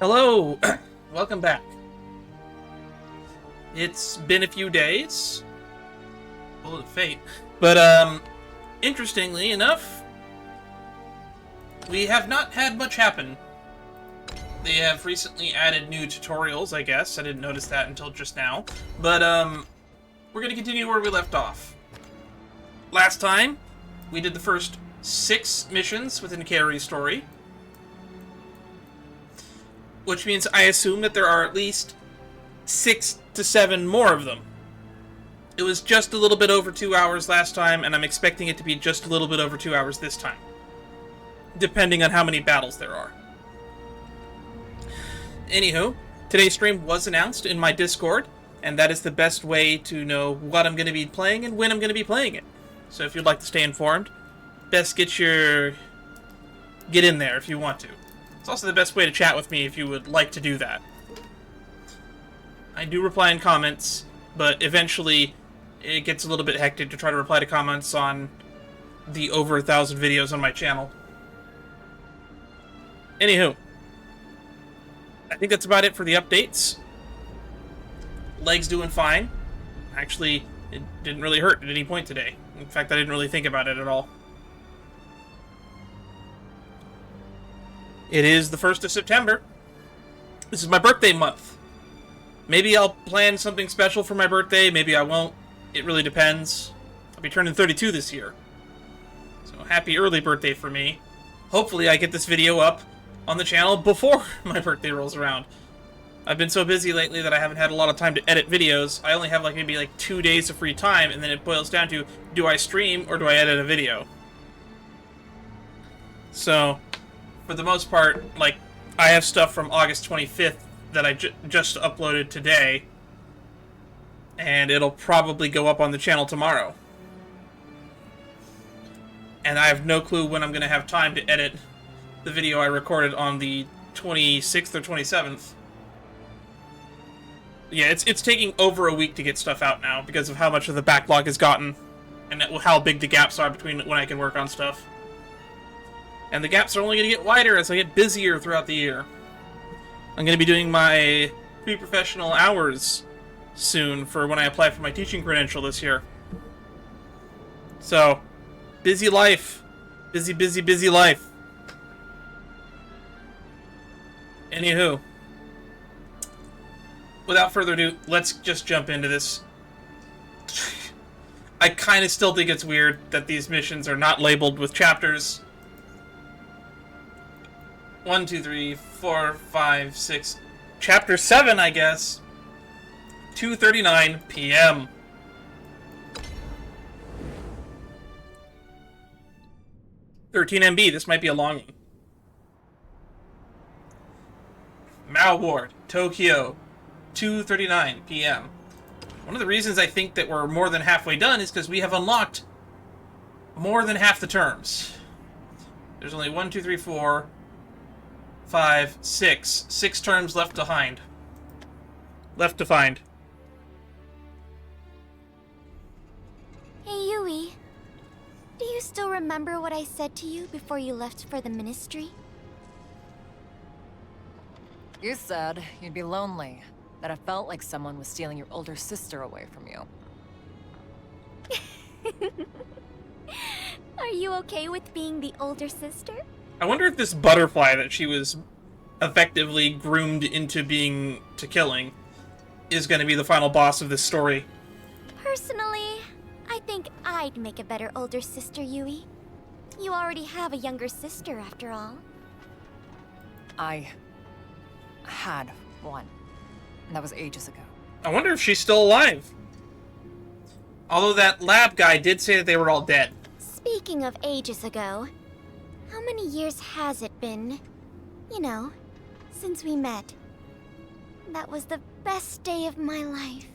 Hello, welcome back. It's been a few days, full of fate, but interestingly enough, we have not had much happen. They have recently added new tutorials, I guess. I didn't notice that until just now, but we're gonna continue where we left off. Last time, we did the first 6 missions within Kaori's story, which means I assume that there are at least 6 to 7 more of them. It was just a little bit over 2 hours last time, and I'm expecting it to be just a little bit over 2 hours this time, depending on how many battles there are. Anywho, today's stream was announced in my Discord, and that is the best way to know what I'm going to be playing and when I'm going to be playing it. So if you'd like to stay informed, best get in there if you want to. It's also the best way to chat with me if you would like to do that. I do reply in comments, but eventually it gets a little bit hectic to try to reply to comments on the over 1,000 videos on my channel. Anywho, I think that's about it for the updates. Leg's doing fine. Actually, it didn't really hurt at any point today. In fact, I didn't really think about it at all. It is the 1st of September. This is my birthday month. Maybe I'll plan something special for my birthday, maybe I won't. It really depends. I'll be turning 32 this year. So happy early birthday for me. Hopefully I get this video up on the channel before my birthday rolls around. I've been so busy lately that I haven't had a lot of time to edit videos. I only have maybe 2 days of free time, and then it boils down to, do I stream or do I edit a video? So, for the most part, I have stuff from August 25th that I just uploaded today, and it'll probably go up on the channel tomorrow. And I have no clue when I'm going to have time to edit the video I recorded on the 26th or 27th. Yeah, it's taking over a week to get stuff out now because of how much of the backlog has gotten and how big the gaps are between when I can work on stuff. And the gaps are only going to get wider as I get busier throughout the year. I'm going to be doing my pre-professional hours soon for when I apply for my teaching credential this year. So, busy life. Busy, busy, busy life. Anywho, without further ado, let's just jump into this. I kind of still think it's weird that these missions are not labeled with chapters. 1, 2, 3, 4, 5, 6. Chapter 7, I guess. 2:39 p.m. $13 MB. This might be a long one. Mao Ward, Tokyo, 2:39 p.m. One of the reasons I think that we're more than halfway done is because we have unlocked more than half the terms. There's only 1, 2, 3, 4, 5, 6. 6 terms left behind. Left to find. Hey, Yui. Do you still remember what I said to you before you left for the ministry? You said you'd be lonely, that it felt like someone was stealing your older sister away from you. Are you okay with being the older sister? I wonder if this butterfly that she was effectively groomed into killing is going to be the final boss of this story. Personally, I think I'd make a better older sister, Yui. You already have a younger sister, after all. I had one. And that was ages ago. I wonder if she's still alive. Although that lab guy did say that they were all dead. Speaking of ages ago, how many years has it been? You know, since we met. That was the best day of my life.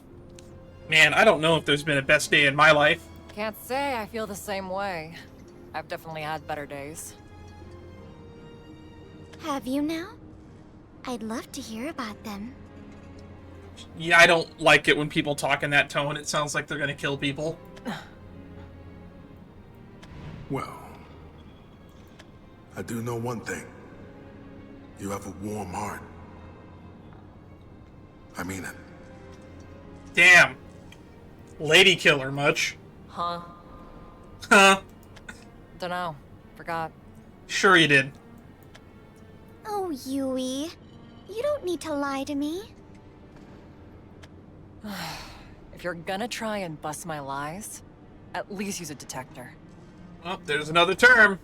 Man, I don't know if there's been a best day in my life. Can't say I feel the same way. I've definitely had better days. Have you now? I'd love to hear about them. Yeah, I don't like it when people talk in that tone. It sounds like they're gonna kill people. Well, I do know one thing. You have a warm heart I mean it. Damn. Lady killer much? Huh? Huh? Dunno. Forgot. Sure you did. Oh, Yui. You don't need to lie to me. If you're gonna try and bust my lies, at least use a detector. Oh, there's another term.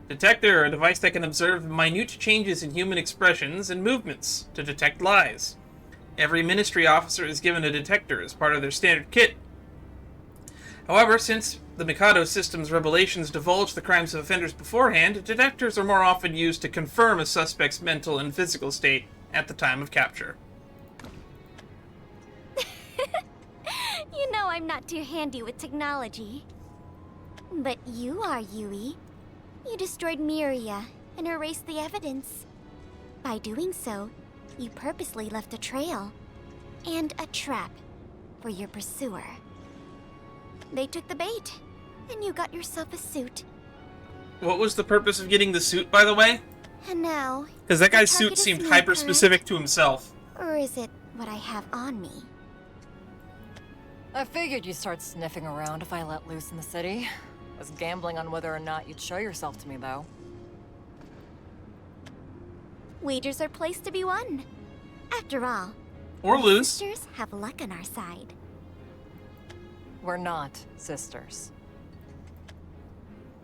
Detector, a device that can observe minute changes in human expressions and movements to detect lies. Every ministry officer is given a detector as part of their standard kit. However, since the Mikado system's revelations divulge the crimes of offenders beforehand, detectors are more often used to confirm a suspect's mental and physical state at the time of capture. You know I'm not too handy with technology. But you are, Yui. You destroyed Miria and erased the evidence. By doing so, you purposely left a trail and a trap for your pursuer. They took the bait, and you got yourself a suit. What was the purpose of getting the suit, by the way? And now... Because that guy's the suit target is seemed me, hyper-specific to himself. correct? Or is it what I have on me? I figured you'd start sniffing around if I let loose in the city. Was gambling on whether or not you'd show yourself to me, though. Wagers are placed to be won. After all, Or lose. sisters have luck on our side. We're not sisters.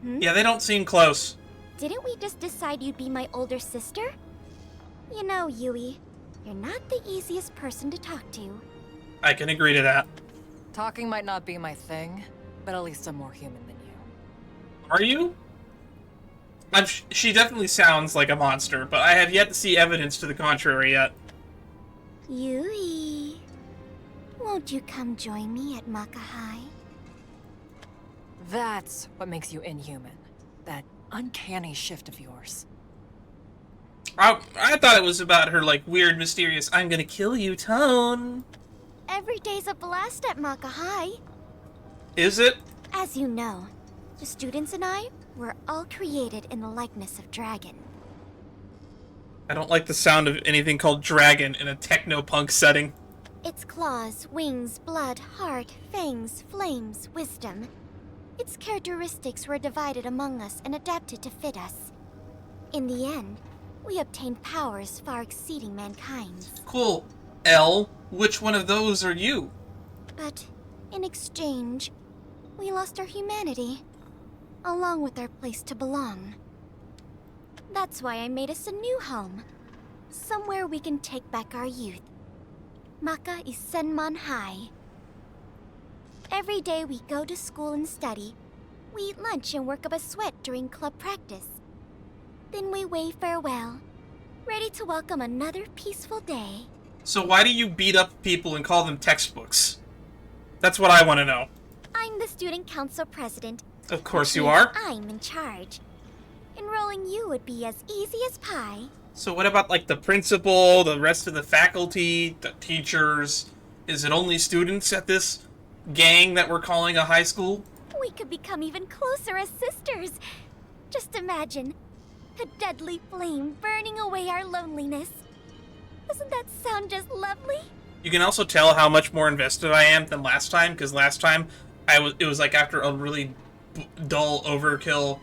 Yeah, they don't seem close. Didn't we just decide you'd be my older sister? You know, Yui, you're not the easiest person to talk to. I can agree to that. Talking might not be my thing, but at least I'm more human than you. Are you? She definitely sounds like a monster, but I have yet to see evidence to the contrary yet. Yui, won't you come join me at Maka High? That's what makes you inhuman. That uncanny shift of yours. I thought it was about her, like, weird, mysterious, I'm gonna kill you tone. Every day's a blast at Maka High. Is it? As you know, the students and I were all created in the likeness of Dragon. I don't like the sound of anything called dragon in a techno-punk setting. Its claws, wings, blood, heart, fangs, flames, wisdom. Its characteristics were divided among us and adapted to fit us. In the end, we obtained powers far exceeding mankind's. Cool. L, which one of those are you? But in exchange, we lost our humanity, along with our place to belong. That's why I made us a new home. Somewhere we can take back our youth. Maka is Senmon High. Every day we go to school and study. We eat lunch and work up a sweat during club practice. Then we wave farewell, ready to welcome another peaceful day. So why do you beat up people and call them textbooks? That's what I want to know. I'm the student council president. Of course which you means are. I'm in charge. Enrolling you would be as easy as pie. So what about, like, the principal, the rest of the faculty, the teachers? Is it only students at this gang that we're calling a high school? We could become even closer as sisters. Just imagine, a deadly flame burning away our loneliness. Doesn't that sound just lovely? You can also tell how much more invested I am than last time, because last time it was like after a really dull overkill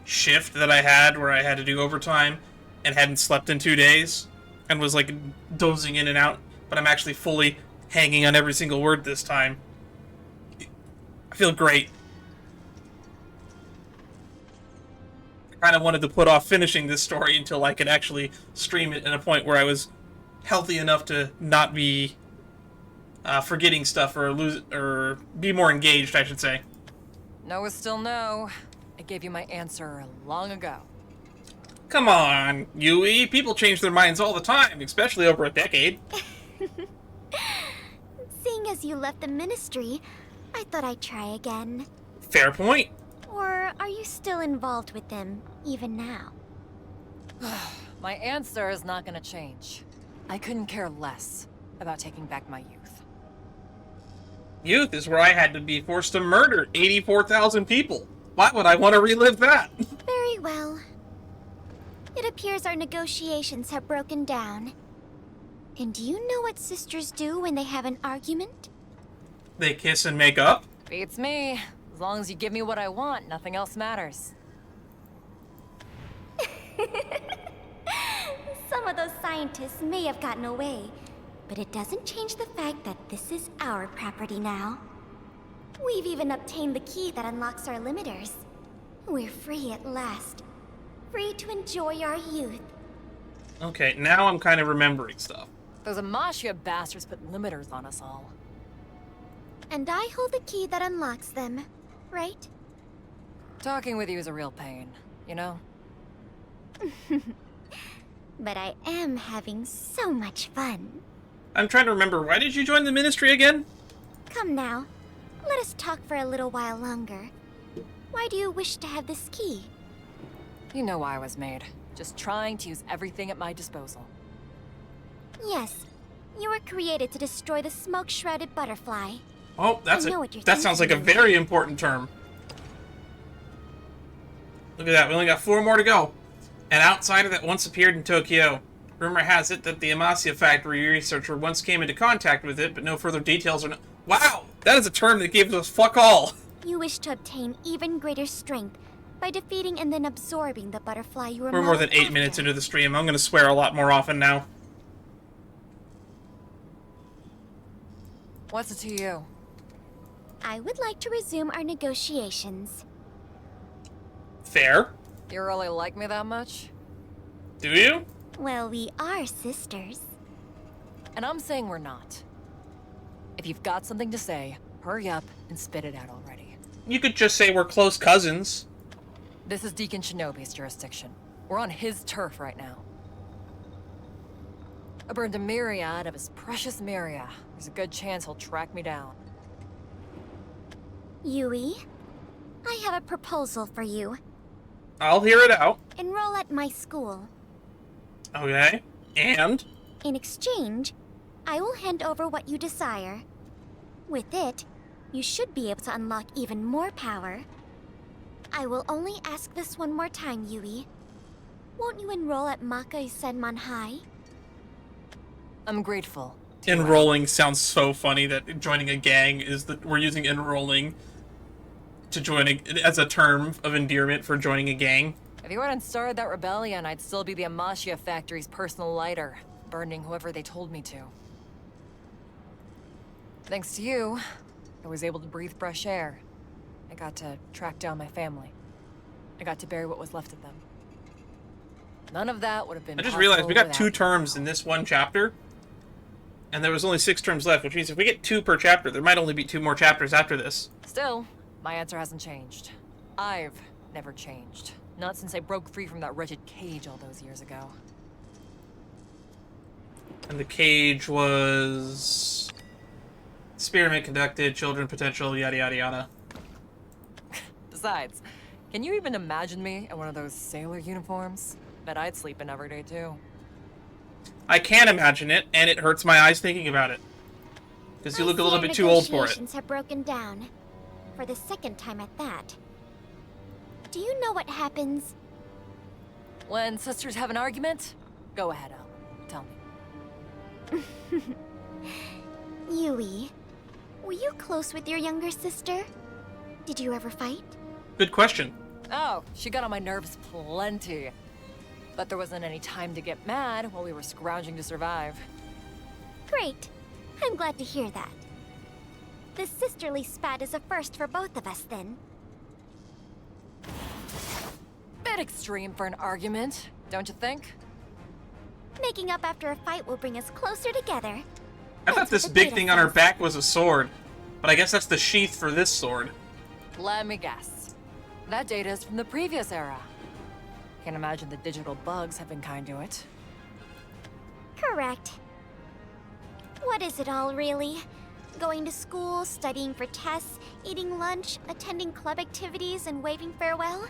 shift that I had where I had to do overtime and hadn't slept in 2 days and was like dozing in and out, but I'm actually fully hanging on every single word this time. I feel great. I kind of wanted to put off finishing this story until I could actually stream it at a point where I was healthy enough to not be forgetting stuff or be more engaged, I should say. No is still no. I gave you my answer long ago. Come on, Yui. People change their minds all the time, especially over a decade. Seeing as you left the ministry, I thought I'd try again. Fair point. Or are you still involved with them, even now? My answer is not gonna change. I couldn't care less about taking back my youth. Youth is where I had to be forced to murder 84,000 people. Why would I want to relive that? Very well. It appears our negotiations have broken down. And do you know what sisters do when they have an argument? They kiss and make up? Beats me. As long as you give me what I want, nothing else matters. Some of those scientists may have gotten away, but it doesn't change the fact that this is our property now. We've even obtained the key that unlocks our limiters. We're free at last. Free to enjoy our youth. Okay, now I'm kind of remembering stuff. Those Amashia bastards put limiters on us all. And I hold the key that unlocks them, right? Talking with you is a real pain, you know? But I am having so much fun. I'm trying to remember, why did you join the Ministry again? Come now, let us talk for a little while longer. Why do you wish to have this key? You know why I was made. Just trying to use everything at my disposal. Yes, you were created to destroy the smoke-shrouded butterfly. Oh, that sounds like a very important term. Look at that, we only got 4 more to go. An outsider that once appeared in Tokyo. Rumor has it that the Amasia factory researcher once came into contact with it, but no further details are known. Wow! That is a term that gave us fuck all! You wish to obtain even greater strength by defeating and then absorbing the butterfly you were We're more than 8 after. minutes into the stream. I'm gonna swear a lot more often now. What's it to you? I would like to resume our negotiations. Fair. You really like me that much? Do you? Well, we are sisters. And I'm saying we're not. If you've got something to say, hurry up and spit it out already. You could just say we're close cousins. This is Deacon Shinobi's jurisdiction. We're on his turf right now. I burned a myriad of his precious Myria. There's a good chance he'll track me down. Yui, I have a proposal for you. I'll hear it out. Enroll at my school. Okay. And? In exchange, I will hand over what you desire. With it, you should be able to unlock even more power. I will only ask this one more time, Yui. Won't you enroll at Makai Senman High? I'm grateful. Enrolling sounds so funny that joining a gang is that we're using enrolling to join as a term of endearment for joining a gang. If you hadn't started that rebellion, I'd still be the Amashia factory's personal lighter, burning whoever they told me to. Thanks to you, I was able to breathe fresh air. I got to track down my family. I got to bury what was left of them. None of that would have been I just realized we got possible 2 without terms in this one chapter. And there was only 6 terms left, which means if we get 2 per chapter, there might only be 2 more chapters after this. Still, my answer hasn't changed. I've never changed. Not since I broke free from that wretched cage all those years ago. And the cage was... experiment conducted, children potential, yada yada yada. Besides, can you even imagine me in one of those sailor uniforms? Bet I'd sleep in every day too. I can imagine it, and it hurts my eyes thinking about it. Because you look a little bit too old for it. Negotiations have broken down. For the second time at that. Do you know what happens? When sisters have an argument, go ahead, Al. Tell me. Yui, were you close with your younger sister? Did you ever fight? Good question. Oh, she got on my nerves plenty. But there wasn't any time to get mad while we were scrounging to survive. Great. I'm glad to hear that. The sisterly spat is a first for both of us, then. Bit extreme for an argument, don't you think? Making up after a fight will bring us closer together. I thought this big thing on her back was a sword. But I guess that's the sheath for this sword. Let me guess. That data is from the previous era. Can't imagine the digital bugs have been kind to it. Correct. What is it all, really? Going to school, studying for tests, eating lunch, attending club activities, and waving farewell?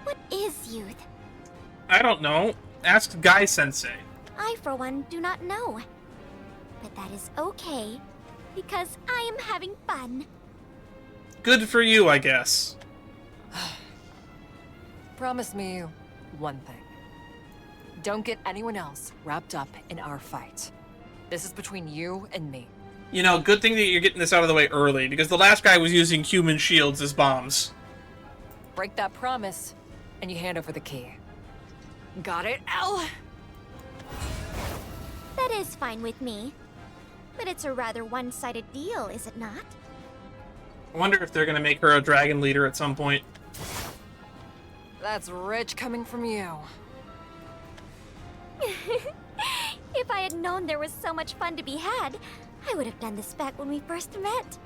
What is youth? I don't know. Ask Guy Sensei. I, for one, do not know. But that is okay, because I am having fun. Good for you, I guess. Promise me one thing. Don't get anyone else wrapped up in our fight. This is between you and me. You know, good thing that you're getting this out of the way early, because the last guy was using human shields as bombs. Break that promise, and you hand over the key. Got it, Elle? That is fine with me. But it's a rather one-sided deal, is it not? I wonder if they're gonna make her a dragon leader at some point. That's rich coming from you. If I had known there was so much fun to be had, I would have done this back when we first met.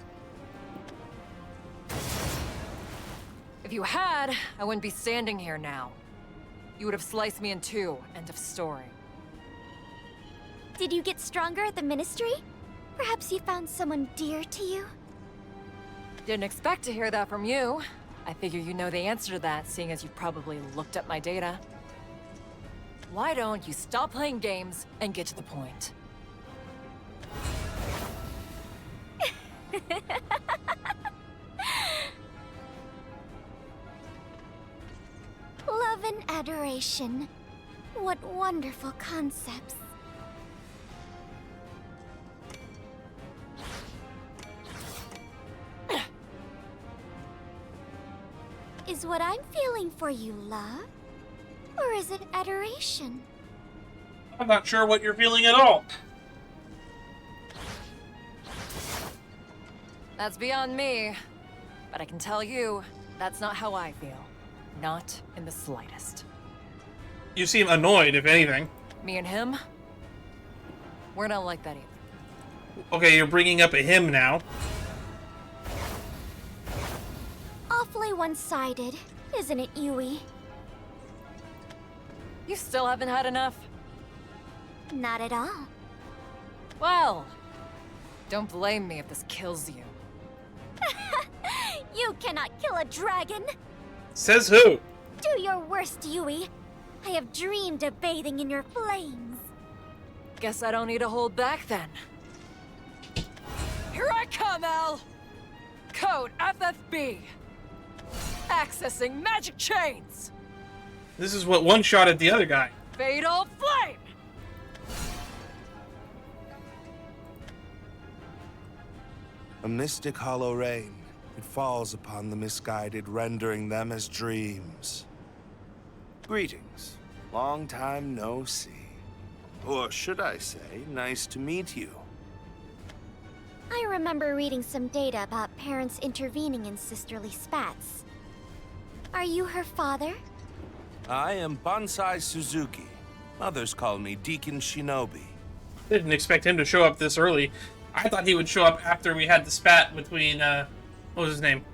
If you had, I wouldn't be standing here now. You would have sliced me in two. End of story. Did you get stronger at the Ministry? Perhaps you found someone dear to you? Didn't expect to hear that from you. I figure you know the answer to that, seeing as you probably looked up my data. Why don't you stop playing games and get to the point? Love and adoration. What wonderful concepts. Is what I'm feeling for you love? Or is it adoration? I'm not sure what you're feeling at all. That's beyond me. But I can tell you, that's not how I feel. Not in the slightest. You seem annoyed, if anything. Me and him? We're not like that either. Okay, you're bringing up a him now. Awfully one-sided, isn't it, Yui? You still haven't had enough? Not at all. Well, don't blame me if this kills you. You cannot kill a dragon! Says who? Do your worst, Yui. I have dreamed of bathing in your flames. Guess I don't need to hold back then. Here I come, Elle! Code FFB. Accessing magic chains! This is what one-shotted the other guy. Fatal flame! A mystic hollow rain. It falls upon the misguided, rendering them as dreams. Greetings. Long time no see. Or should I say, nice to meet you. I remember reading some data about parents intervening in sisterly spats. Are you her father? I am Bonsai Suzuki. Others call me Deacon Shinobi. Didn't expect him to show up this early. I thought he would show up after we had the spat between, what was his name?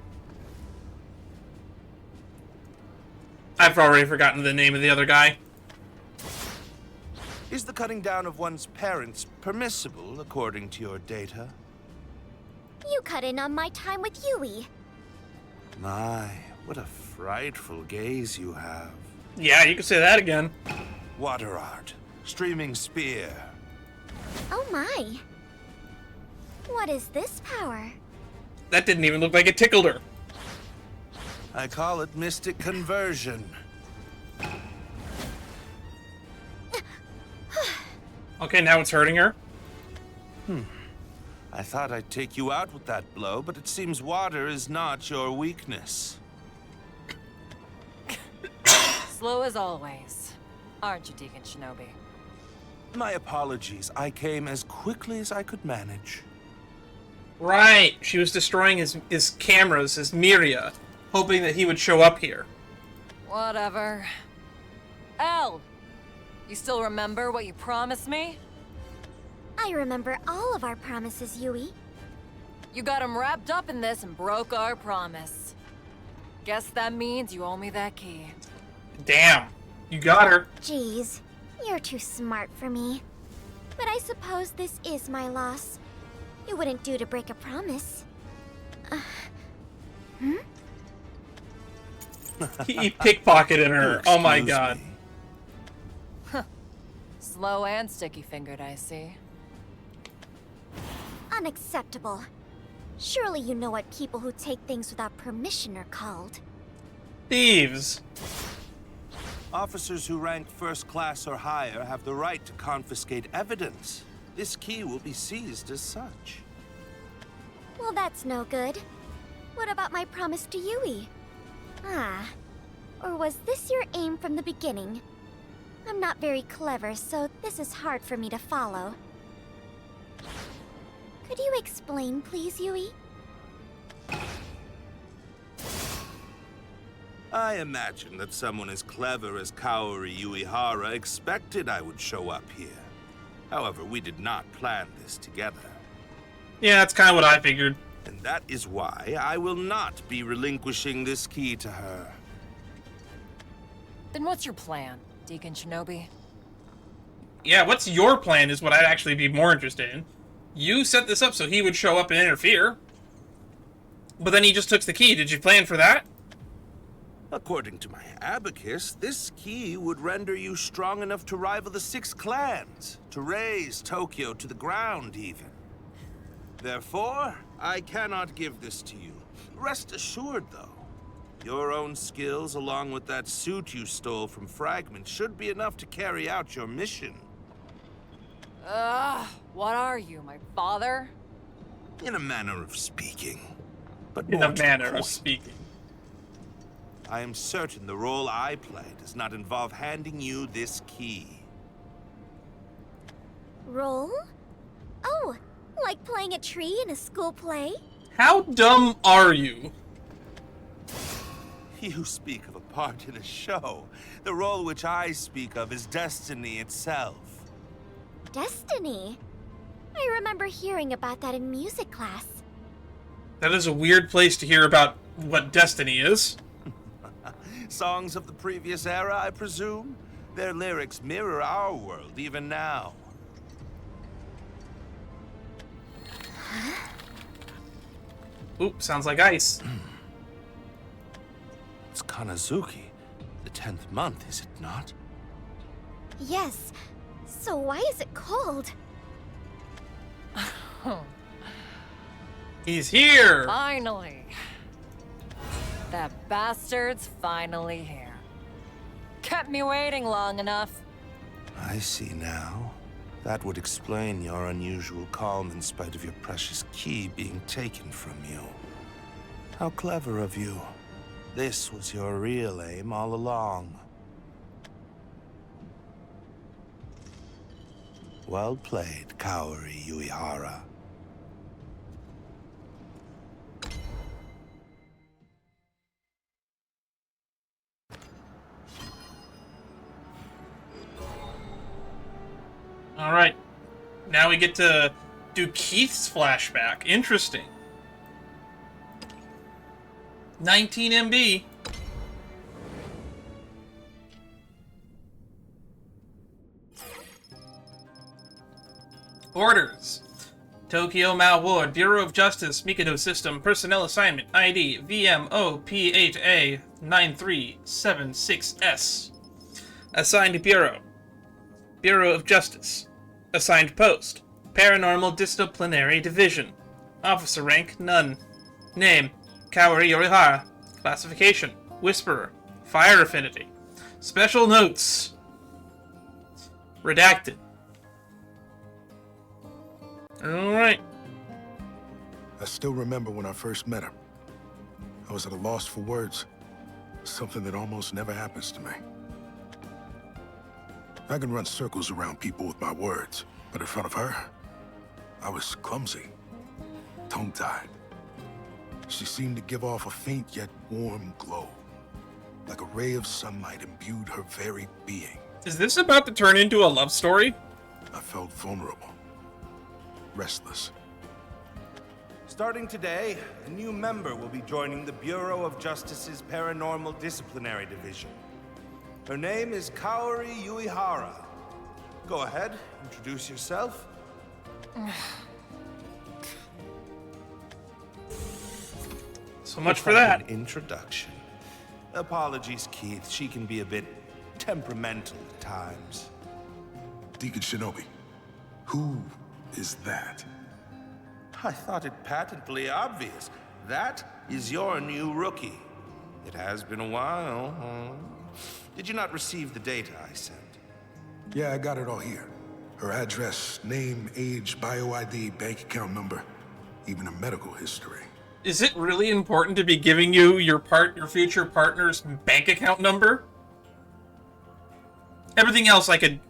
I've already forgotten the name of the other guy. Is the cutting down of one's parents permissible according to your data? You cut in on my time with Yui. My, what a frightful gaze you have. Yeah, you could say that again. Water art. Streaming spear. Oh my. What is this power? That didn't even look like it tickled her. I call it mystic conversion. Okay, now it's hurting her. I thought I'd take you out with that blow, but it seems water is not your weakness. Slow as always. Aren't you, Deacon Shinobi? My apologies. I came as quickly as I could manage. Right, she was destroying his cameras, his Miria, hoping that he would show up here. Whatever. Elle! You still remember what you promised me? I remember all of our promises, Yui. You got him wrapped up in this and broke our promise. Guess that means you owe me that key. Damn, you got her. Jeez, you're too smart for me. But I suppose this is my loss. It wouldn't do to break a promise. He pickpocketed her. Oh my Excuse god. me. Slow and sticky-fingered, I see. Unacceptable. Surely you know what people who take things without permission are called. Thieves. Officers who rank first class or higher have the right to confiscate evidence. this key will be seized as such. Well, that's no good. What about my promise to Yui? Ah. Or was this your aim from the beginning? I'm not very clever, so this is hard for me to follow. Could you explain, please, Yui? I imagine that someone as clever as Kaori Yuihara expected I would show up here. However, we did not plan this together. Yeah, that's kind of what I figured. And that is why I will not be relinquishing this key to her. Then what's your plan, Deacon Shinobi? Yeah, what's your plan is what I'd actually be more interested in. You set this up so he would show up and interfere. But then he just took the key. Did you plan for that? According to my abacus, this key would render you strong enough to rival the 6 clans, to raise Tokyo to the ground even. Therefore, I cannot give this to you. Rest assured, though, your own skills along with that suit you stole from Fragment should be enough to carry out your mission. What are you, my father? In a manner of speaking. But In more a to the manner of point. speaking. I am certain the role I play does not involve handing you this key. Roll? Oh, like playing a tree in a school play? How dumb are you? You speak of a part in a show. The role which I speak of is destiny itself. Destiny? I remember hearing about that in music class. That is a weird place to hear about what destiny is. Songs of the previous era, I presume? Their lyrics mirror our world even now. Oop, sounds like ice. It's Kanazuki. The 10th month, is it not? Yes. So why is it cold? He's here! Finally. That bastard's finally here. Kept me waiting long enough. I see now. That would explain your unusual calm in spite of your precious key being taken from you. How clever of you. This was your real aim all along. Well played, Kaori Yuihara. Alright. Now we get to do Keith's flashback. Interesting. 19 MB. Orders. Tokyo Mao Ward, Bureau of Justice, Mikado System, Personnel Assignment, ID, VMOPHA9376S. Assigned Bureau. Bureau of Justice. Assigned Post. Paranormal Disciplinary Division. Officer rank, none. Name, Kaori Yuihara. Classification, Whisperer. Fire Affinity. Special Notes. Redacted. Alright. I still remember when I first met her. I was at a loss for words. Something that almost never happens to me. I can run circles around people with my words, but in front of her, I was clumsy, tongue-tied. She seemed to give off a faint yet warm glow, like a ray of sunlight imbued her very being. Is this about to turn into a love story? I felt vulnerable, restless. Starting today, a new member will be joining the Bureau of Justice's Paranormal Disciplinary Division. Her name is Kaori Yuihara. Go ahead, introduce yourself. So much for that. An introduction. Apologies, Keith. She can be a bit temperamental at times. Deacon Shinobi, who is that? I thought it patently obvious. That is your new rookie. It has been a while, huh? Did you not receive the data I sent? Yeah, I got it all here. Her address, name, age, bio ID, bank account number, even her medical history. Is it really important to be giving you your future partner's bank account number? Everything else I could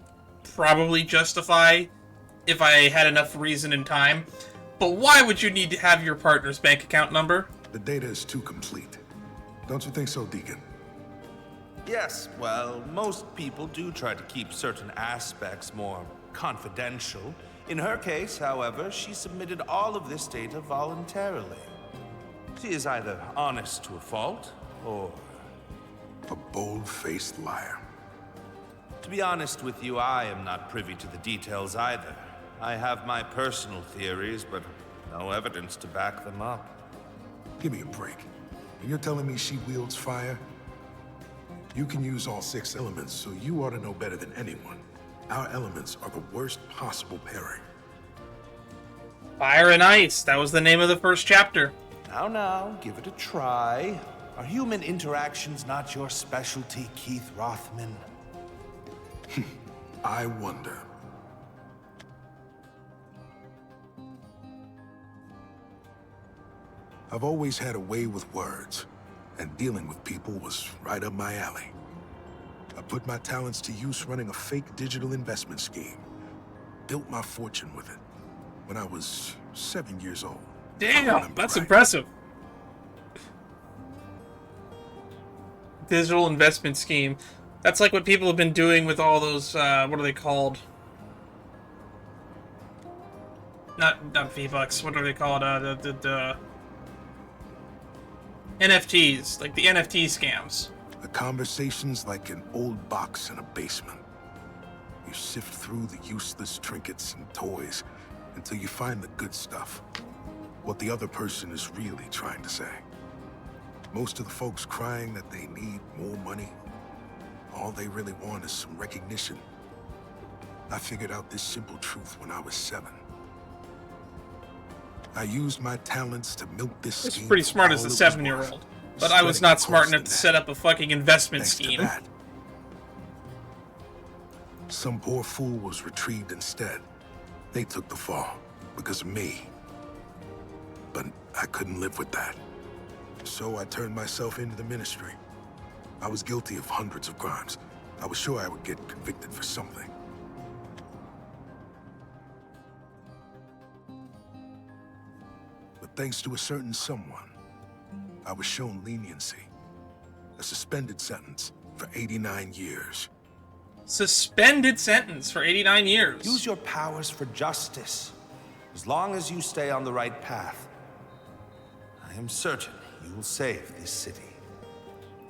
probably justify if I had enough reason and time. But why would you need to have your partner's bank account number? The data is too complete. Don't you think so, Deacon? Yes, well, most people do try to keep certain aspects more confidential. In her case, however, she submitted all of this data voluntarily. She is either honest to a fault, or... a bold-faced liar. To be honest with you, I am not privy to the details either. I have my personal theories, but no evidence to back them up. Give me a break. You're telling me she wields fire? You can use all 6 elements, so you ought to know better than anyone. Our elements are the worst possible pairing. Fire and Ice. That was the name of the first chapter. Now, give it a try. Are human interactions not your specialty, Keith Rothman? I wonder. I've always had a way with words, and dealing with people was right up my alley. I put my talents to use running a fake digital investment scheme. Built my fortune with it when I was 7 years old. Damn, that's impressive. Digital investment scheme. That's like what people have been doing with all those, what are they called? Not V-Bucks, what are they called? The NFTs, like the NFT scams. The conversation's like an old box in a basement. You sift through the useless trinkets and toys until you find the good stuff. What the other person is really trying to say. Most of the folks crying that they need more money, all they really want is some recognition. I figured out this simple truth when I was 7. I used my talents to milk this scheme. It's pretty smart as a 7-year-old, but I was not smart enough to set up a fucking investment Thanks scheme. to that, some poor fool was retrieved instead. They took the fall because of me. But I couldn't live with that. So I turned myself into the ministry. I was guilty of hundreds of crimes. I was sure I would get convicted for something. But thanks to a certain someone, I was shown leniency. A suspended sentence for 89 years. Suspended sentence for 89 years. Use your powers for justice. As long as you stay on the right path, I am certain you will save this city.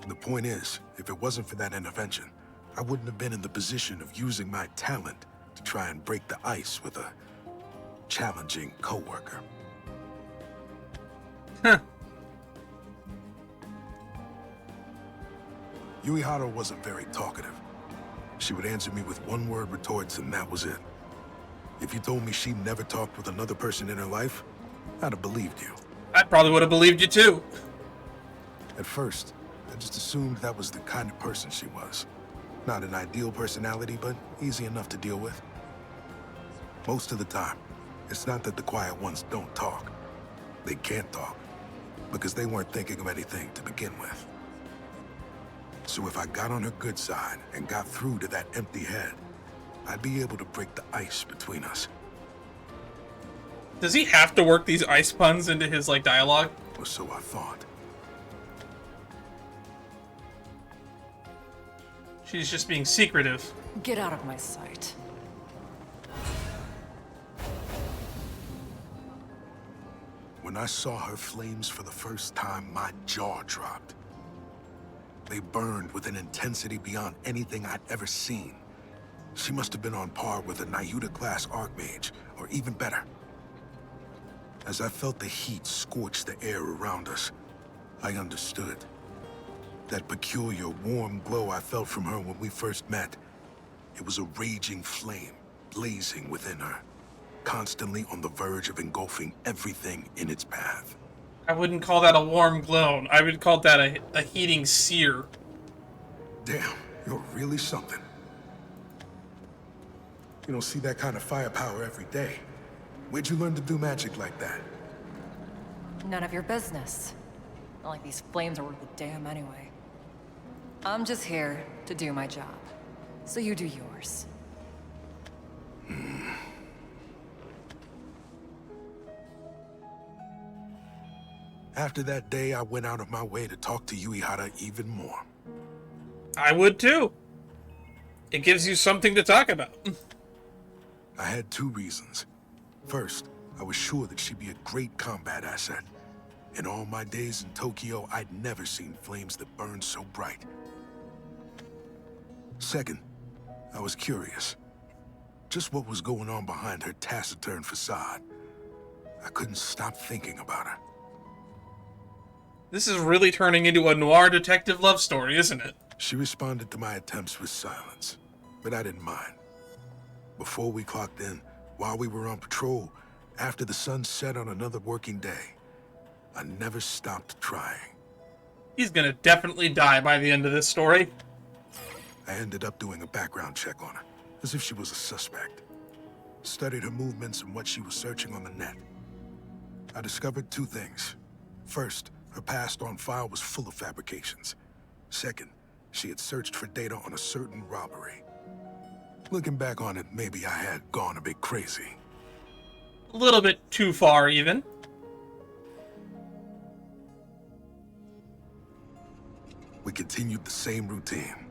The point is, if it wasn't for that intervention, I wouldn't have been in the position of using my talent to try and break the ice with a challenging coworker. Huh. Yuihara wasn't very talkative. She would answer me with one-word retorts, and that was it. If you told me she never talked with another person in her life, I'd have believed you. I probably would have believed you too. At first, I just assumed that was the kind of person she was. Not an ideal personality, but easy enough to deal with. Most of the time, it's not that the quiet ones don't talk. They can't talk, because they weren't thinking of anything to begin with. So if I got on her good side and got through to that empty head, I'd be able to break the ice between us. Does he have to work these ice puns into his, like, dialogue? Or so I thought. She's just being secretive. Get out of my sight. When I saw her flames for the first time, my jaw dropped. They burned with an intensity beyond anything I'd ever seen. She must have been on par with a Nyuta-class Archmage, or even better. As I felt the heat scorch the air around us, I understood. That peculiar, warm glow I felt from her when we first met, it was a raging flame, blazing within her, constantly on the verge of engulfing everything in its path. I wouldn't call that a warm glow. I would call that a heating sear. Damn, you're really something. You don't see that kind of firepower every day. Where'd you learn to do magic like that? None of your business. Not like these flames are worth a damn anyway. I'm just here to do my job. So you do yours. After that day, I went out of my way to talk to Yuihara even more. I would too. It gives you something to talk about. I had two reasons. First, I was sure that she'd be a great combat asset. In all my days in Tokyo, I'd never seen flames that burned so bright. Second, I was curious. Just what was going on behind her taciturn facade. I couldn't stop thinking about her. This is really turning into a noir detective love story, isn't it? She responded to my attempts with silence, but I didn't mind. Before we clocked in, while we were on patrol, after the sun set on another working day, I never stopped trying. He's gonna definitely die by the end of this story. I ended up doing a background check on her, as if she was a suspect. Studied her movements and what she was searching on the net. I discovered two things. First, her past on file was full of fabrications. Second, she had searched for data on a certain robbery. Looking back on it, maybe I had gone a bit crazy. A little bit too far, even. We continued the same routine,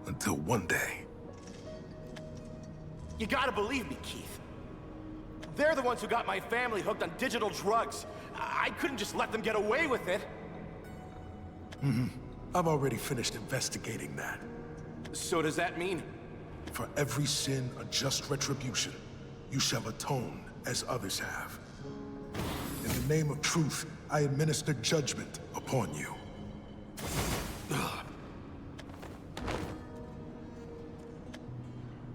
until one day. You gotta believe me, Keith. They're the ones who got my family hooked on digital drugs. I couldn't just let them get away with it. I've already finished investigating that. So does that mean... For every sin, a just retribution. You shall atone as others have. In the name of truth, I administer judgment upon you.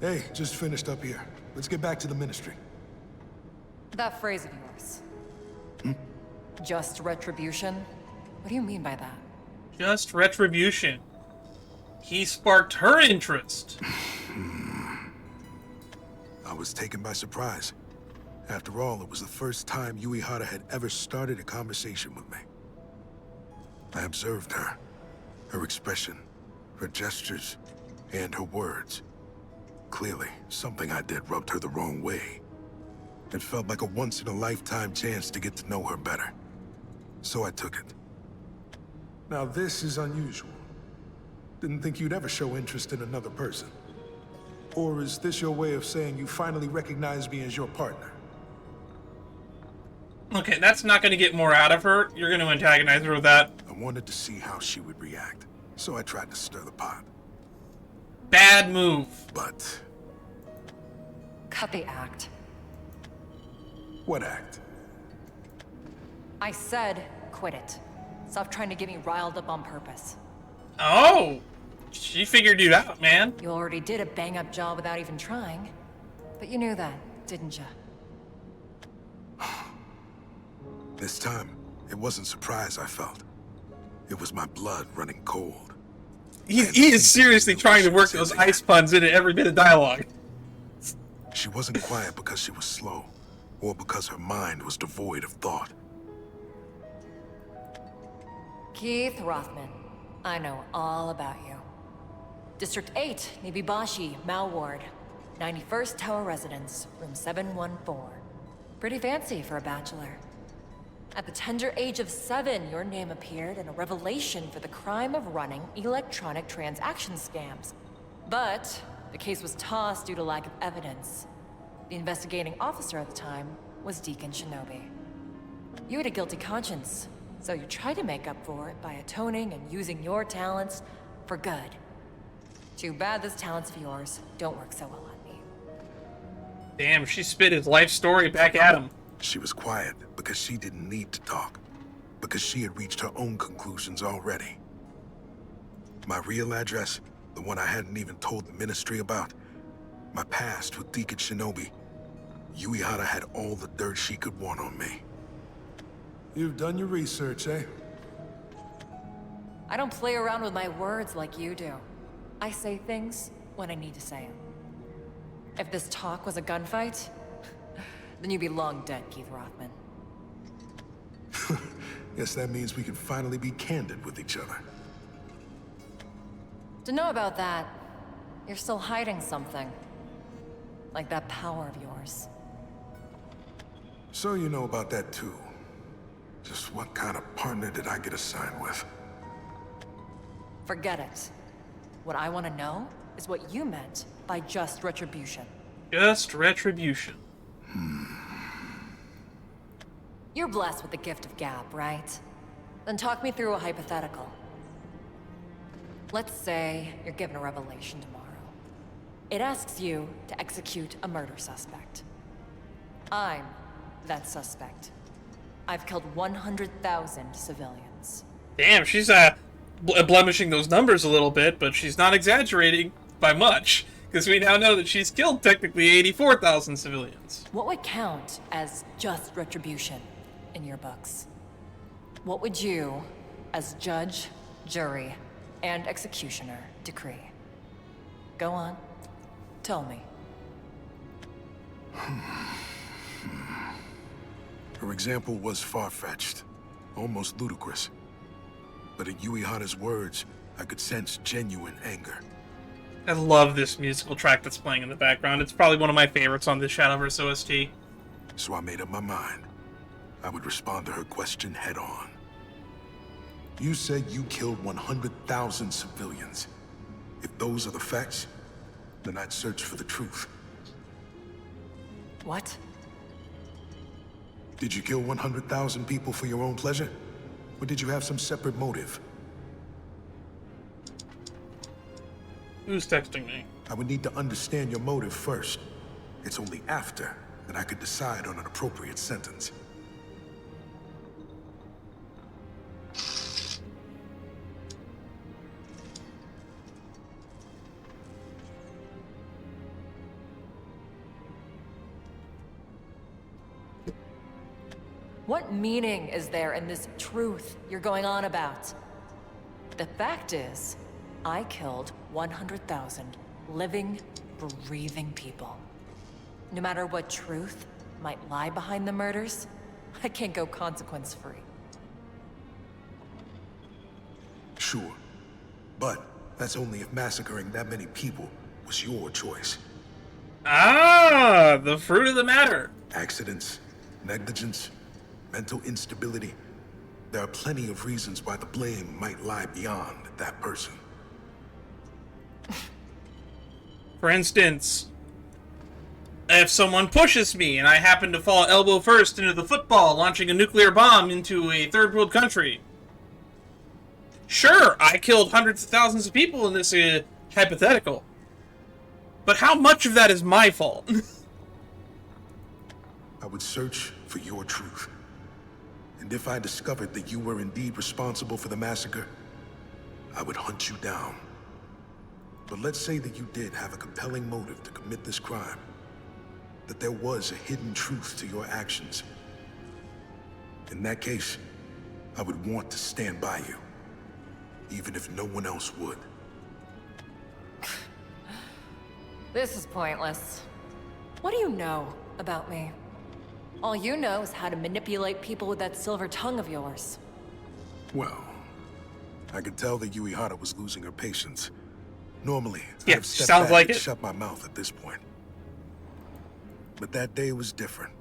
Hey, just finished up here. Let's get back to the ministry. That phrase of yours. Just retribution? What do you mean by that? Just retribution. He sparked her interest. I was taken by surprise. After all, it was the first time Yuihara had ever started a conversation with me. I observed her, her expression, her gestures, and her words. Clearly, something I did rubbed her the wrong way. It felt like a once-in-a-lifetime chance to get to know her better. So I took it. Now this is unusual. Didn't think you'd ever show interest in another person. Or is this your way of saying you finally recognize me as your partner? Okay, that's not going to get more out of her. You're going to antagonize her with that. I wanted to see how she would react, so I tried to stir the pot. Bad move. But... Cut the act. what act? I said, quit it. Stop trying to get me riled up on purpose. Oh! She figured you out, man. You already did a bang-up job without even trying. But you knew that, didn't you? This time, it wasn't surprise I felt. It was my blood running cold. He is seriously trying to work those ice puns into every bit of dialogue. She wasn't quiet because she was slow, or because her mind was devoid of thought. Keith Rothman, I know all about you. District 8, Nibibashi, Mao Ward. 91st Tower Residence, room 714. Pretty fancy for a bachelor. At the tender age of 7, your name appeared in a revelation for the crime of running electronic transaction scams. But the case was tossed due to lack of evidence. The investigating officer at the time was Deacon Shinobi. You had a guilty conscience, so you tried to make up for it by atoning and using your talents for good. Too bad those talents of yours don't work so well on me. Damn, she spit his life story back at him. She was quiet because she didn't need to talk, because she had reached her own conclusions already. My real address, the one I hadn't even told the ministry about, my past with Deacon Shinobi, Yuihara had all the dirt she could want on me. You've done your research, eh? I don't play around with my words like you do. I say things when I need to say them. If this talk was a gunfight, then you'd be long dead, Keith Rothman. Guess that means we can finally be candid with each other. To know about that, you're still hiding something. Like that power of yours. So you know about that too. Just what kind of partner did I get assigned with? Forget it. What I want to know is what you meant by just retribution. Just retribution. You're blessed with the gift of gab, right? Then talk me through a hypothetical. Let's say you're given a revelation tomorrow. It asks you to execute a murder suspect. I'm that suspect. I've killed 100,000 civilians. Damn, she's blemishing those numbers a little bit, but she's not exaggerating by much, because we now know that she's killed technically 84,000 civilians. What would count as just retribution in your books? What would you, as judge, jury, and executioner, decree? Go on. Tell me. Her example was far-fetched, almost ludicrous. But in Yuihara's words, I could sense genuine anger. I love this musical track that's playing in the background. It's probably one of my favorites on this Shadowverse OST. So I made up my mind. I would respond to her question head-on. You said you killed 100,000 civilians. If those are the facts, then I'd search for the truth. What? Did you kill 100,000 people for your own pleasure? Or did you have some separate motive? Who's texting me? I would need to understand your motive first. It's only after that I could decide on an appropriate sentence. What meaning is there in this truth you're going on about? The fact is, I killed 100,000 living, breathing people. No matter what truth might lie behind the murders, I can't go consequence-free. Sure. But that's only if massacring that many people was your choice. Ah, the fruit of the matter. Accidents, negligence, mental instability. There are plenty of reasons why the blame might lie beyond that person. For instance, if someone pushes me and I happen to fall elbow first into the football, launching a nuclear bomb into a third world country. Sure, I killed hundreds of thousands of people in this hypothetical. But how much of that is my fault? I would search for your truth. And if I discovered that you were indeed responsible for the massacre, I would hunt you down. But let's say that you did have a compelling motive to commit this crime. That there was a hidden truth to your actions. In that case, I would want to stand by you. Even if no one else would. This is pointless. What do you know about me? All you know is how to manipulate people with that silver tongue of yours. Well, I could tell that Yuihara was losing her patience. Normally, Yeah, I'd have stepped sounds back like and it. shut my mouth at this point. But that day was different.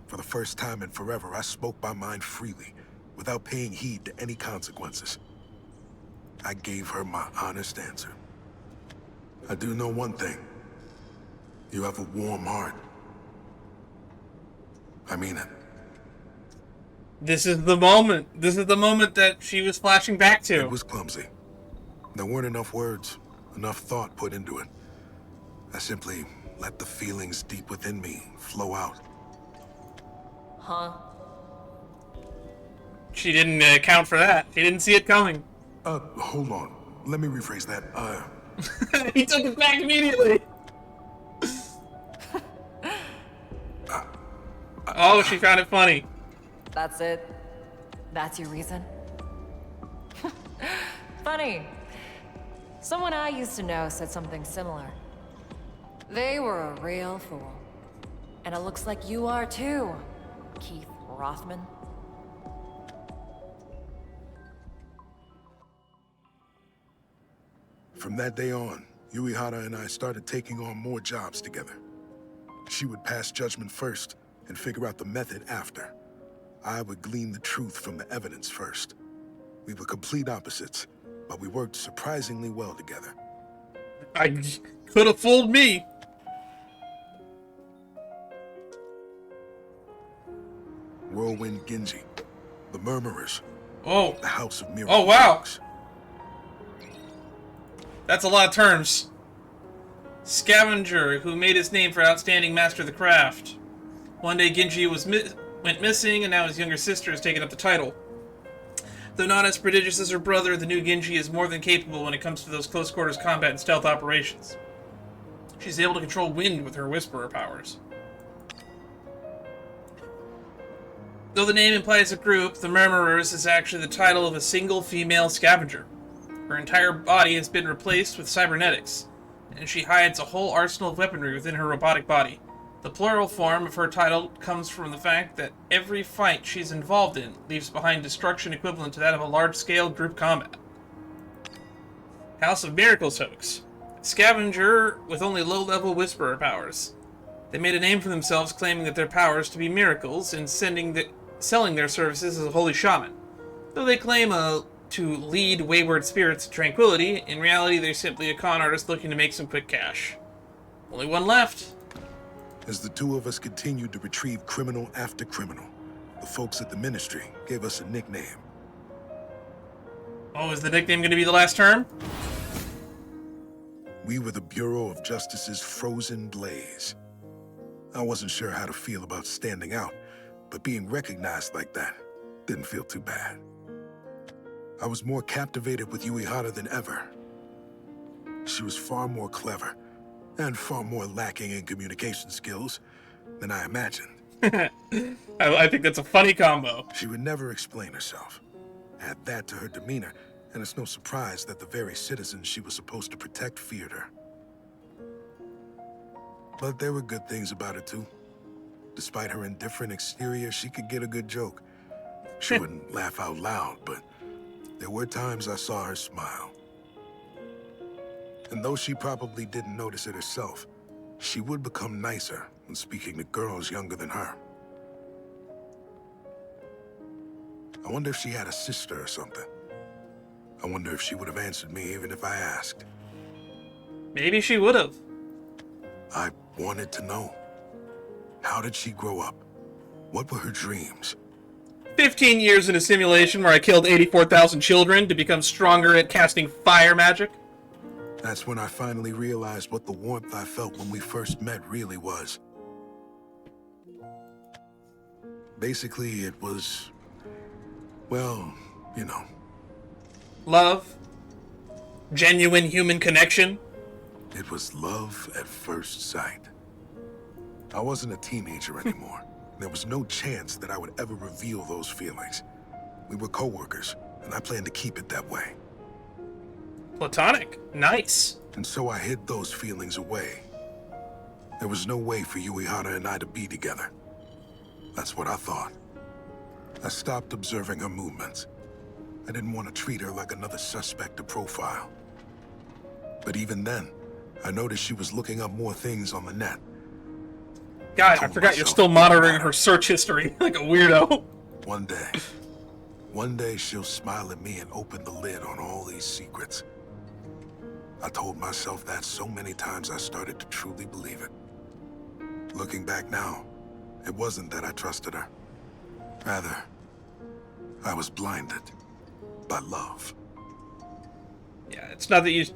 For the first time in forever, I spoke my mind freely, without paying heed to any consequences. I gave her my honest answer. I do know one thing. You have a warm heart. I mean it. This is the moment. This is the moment that she was flashing back to. It was clumsy. There weren't enough words, enough thought put into it. I simply let the feelings deep within me flow out. Huh? She didn't account for that. She didn't see it coming. Hold on. Let me rephrase that. He took it back immediately. Oh, she found it funny. That's it? That's your reason? Funny. Someone I used to know said something similar. They were a real fool. And it looks like you are too, Keith Rothman. From that day on, Yuihara and I started taking on more jobs together. She would pass judgment first and figure out the method after. I would glean the truth from the evidence first. We were complete opposites, but we worked surprisingly well together. Could have fooled me. Whirlwind Genji, the Murmurers, Oh. the House of Mirror. Oh, wow. That's a lot of terms. Scavenger, who made his name for outstanding master of the craft. One day Genji went missing, and now his younger sister has taken up the title. Though not as prodigious as her brother, the new Genji is more than capable when it comes to those close-quarters combat and stealth operations. She's able to control wind with her Whisperer powers. Though the name implies a group, the Murmurers is actually the title of a single female scavenger. Her entire body has been replaced with cybernetics, and she hides a whole arsenal of weaponry within her robotic body. The plural form of her title comes from the fact that every fight she's involved in leaves behind destruction equivalent to that of a large-scale group combat. House of Miracles hoax. Scavenger with only low-level Whisperer powers. They made a name for themselves claiming that their powers to be miracles and selling their services as a holy shaman. Though they claim to lead wayward spirits to tranquility, in reality they're simply a con artist looking to make some quick cash. Only one left. As the two of us continued to retrieve criminal after criminal, the folks at the ministry gave us a nickname. Oh, is the nickname going to be the last term? We were the Bureau of Justice's Frozen Blaze. I wasn't sure how to feel about standing out, but being recognized like that didn't feel too bad. I was more captivated with Yuihara than ever. She was far more clever, and far more lacking in communication skills than I imagined. I think that's a funny combo. She would never explain herself. Add that to her demeanor, and it's no surprise that the very citizens she was supposed to protect feared her. But there were good things about her, too. Despite her indifferent exterior, she could get a good joke. She wouldn't laugh out loud, but there were times I saw her smile. And though she probably didn't notice it herself, she would become nicer when speaking to girls younger than her. I wonder if she had a sister or something. I wonder if she would have answered me even if I asked. Maybe she would have. I wanted to know. How did she grow up? What were her dreams? 15 years in a simulation where I killed 84,000 children to become stronger at casting fire magic. That's when I finally realized what the warmth I felt when we first met really was. Basically, it was, well, you know. Love. Genuine human connection. It was love at first sight. I wasn't a teenager anymore. There was no chance that I would ever reveal those feelings. We were co-workers, and I planned to keep it that way. Platonic. Nice. And so I hid those feelings away. There was no way for Yuihara and I to be together. That's what I thought. I stopped observing her movements. I didn't want to treat her like another suspect to profile. But even then, I noticed she was looking up more things on the net. God, I forgot you're still monitoring her search history like a weirdo. One day she'll smile at me and open the lid on all these secrets. I told myself that so many times I started to truly believe it. Looking back now, it wasn't that I trusted her. Rather, I was blinded by love. Yeah, it's not that you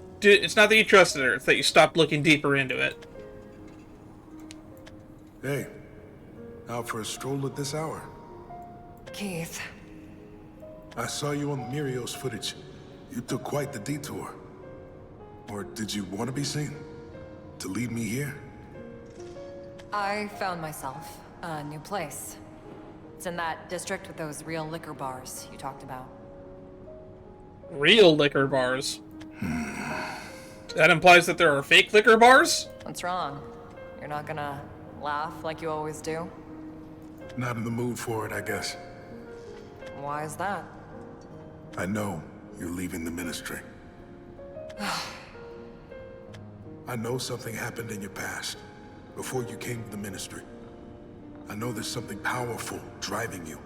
trusted her, it's that you stopped looking deeper into it. Hey, out for a stroll at this hour? Keith. I saw you on the Mirios footage. You took quite the detour. Or did you want to be seen? To lead me here? I found myself a new place. It's in that district with those real liquor bars you talked about. Real liquor bars. That implies that there are fake liquor bars? What's wrong? You're not gonna laugh like you always do? Not in the mood for it, I guess. Why is that? I know you're leaving the ministry. I know something happened in your past, before you came to the ministry. I know there's something powerful driving you.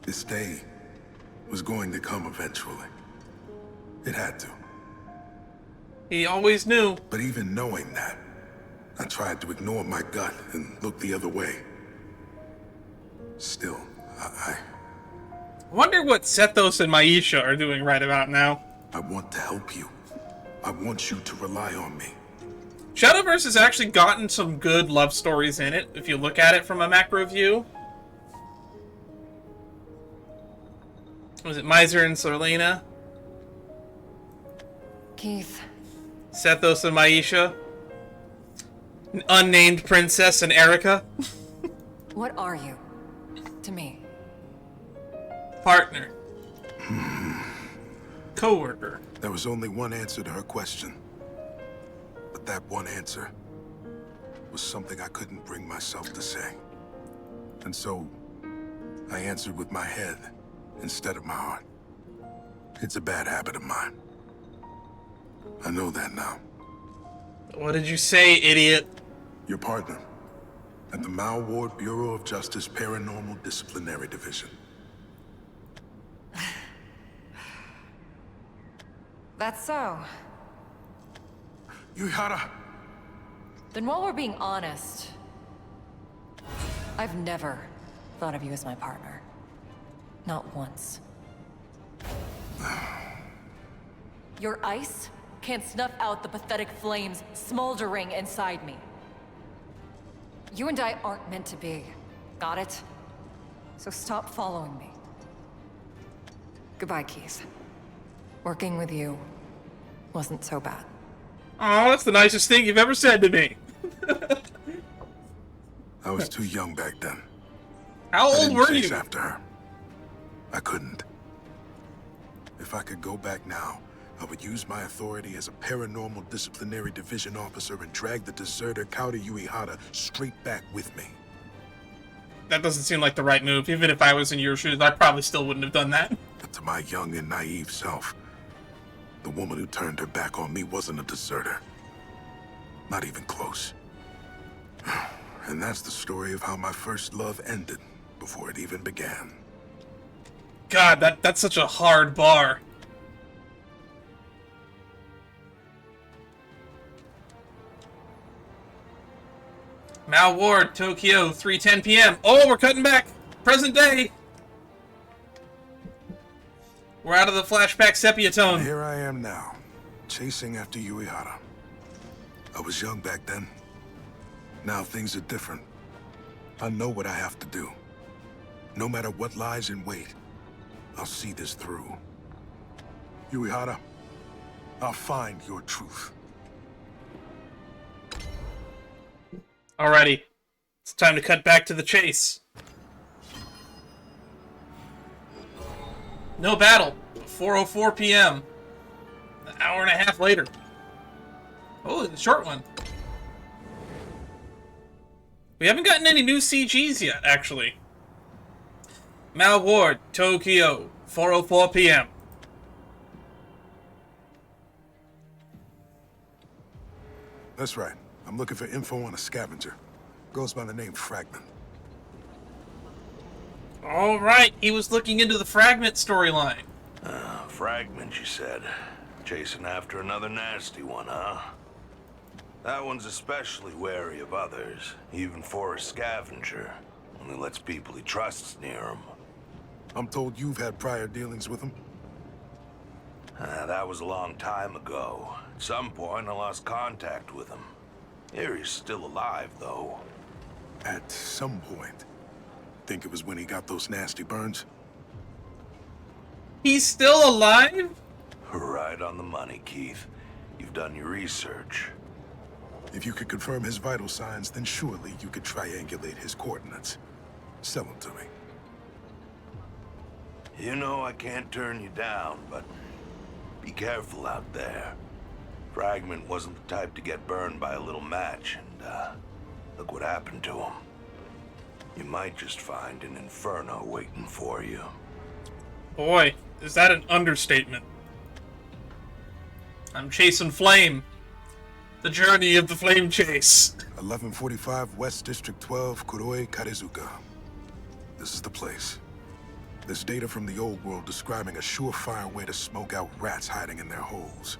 This day was going to come eventually. It had to. He always knew. But even knowing that, I tried to ignore my gut and look the other way. Still, I Wonder what Sethos and Maisha are doing right about now. want to help you. I want you to rely on me. Shadowverse has actually gotten some good love stories in it, if you look at it from a macro view. Was it Miser and Sorlena? Keith, Sethos and Maisha? Unnamed Princess and Erica? what are you? To me. Partner. Co-worker. There was only one answer to her question. But that one answer was something I couldn't bring myself to say. And so, I answered with my head instead of my heart. It's a bad habit of mine. I know that now. What did you say, idiot? Your partner at the Mal Ward Bureau of Justice Paranormal Disciplinary Division. That's so. Yuihara! Then while we're being honest, I've never thought of you as my partner. Not once. Your ice can't snuff out the pathetic flames smoldering inside me. You and I aren't meant to be. Got it? So stop following me. Goodbye, Keith. Working with you wasn't so bad. Oh, that's the nicest thing you've ever said to me. I was too young back then. How I old didn't were chase you? after her. I couldn't. If I could go back now, I would use my authority as a paranormal disciplinary division officer and drag the deserter Kaori Yuihara straight back with me. That doesn't seem like the right move. Even if I was in your shoes, I probably still wouldn't have done that. But to my young and naive self, the woman who turned her back on me wasn't a deserter. Not even close. And that's the story of how my first love ended before it even began. God, that's such a hard bar. Mal Ward, Tokyo, 3:10 p.m. Oh, we're cutting back. Present day. We're out of the flashback sepia And tone. here I am now, chasing after Yuihara. I was young back then. Now things are different. I know what I have to do. No matter what lies in wait, I'll see this through. Yuihara, I'll find your truth. Alrighty. It's time to cut back to the chase. No battle. 4:04 p.m. An hour and a half later. Oh, it's a short one. We haven't gotten any new CGs yet, actually. Mal Ward, Tokyo, 4:04 p.m. That's right. I'm looking for info on a scavenger. Goes by the name Fragment. Alright, he was looking into the Fragment storyline. Fragment, you said. Chasing after another nasty one, huh? That one's especially wary of others, even for a scavenger. Only lets people he trusts near him. I'm told you've had prior dealings with him. That was a long time ago. At some point, I lost contact with him. Here he's still alive, though. At some point. Think it was when he got those nasty burns? He's still alive? Right on the money, Keith. You've done your research. If you could confirm his vital signs, then surely you could triangulate his coordinates. Sell them to me. You know I can't turn you down, but be careful out there. Fragment wasn't the type to get burned by a little match, and look what happened to him. You might just find an inferno waiting for you. Boy, is that an understatement. I'm chasing flame. The journey of the flame chase. 1145 West District 12, Kaori, Karizuka. This is the place. There's data from the old world describing a surefire way to smoke out rats hiding in their holes.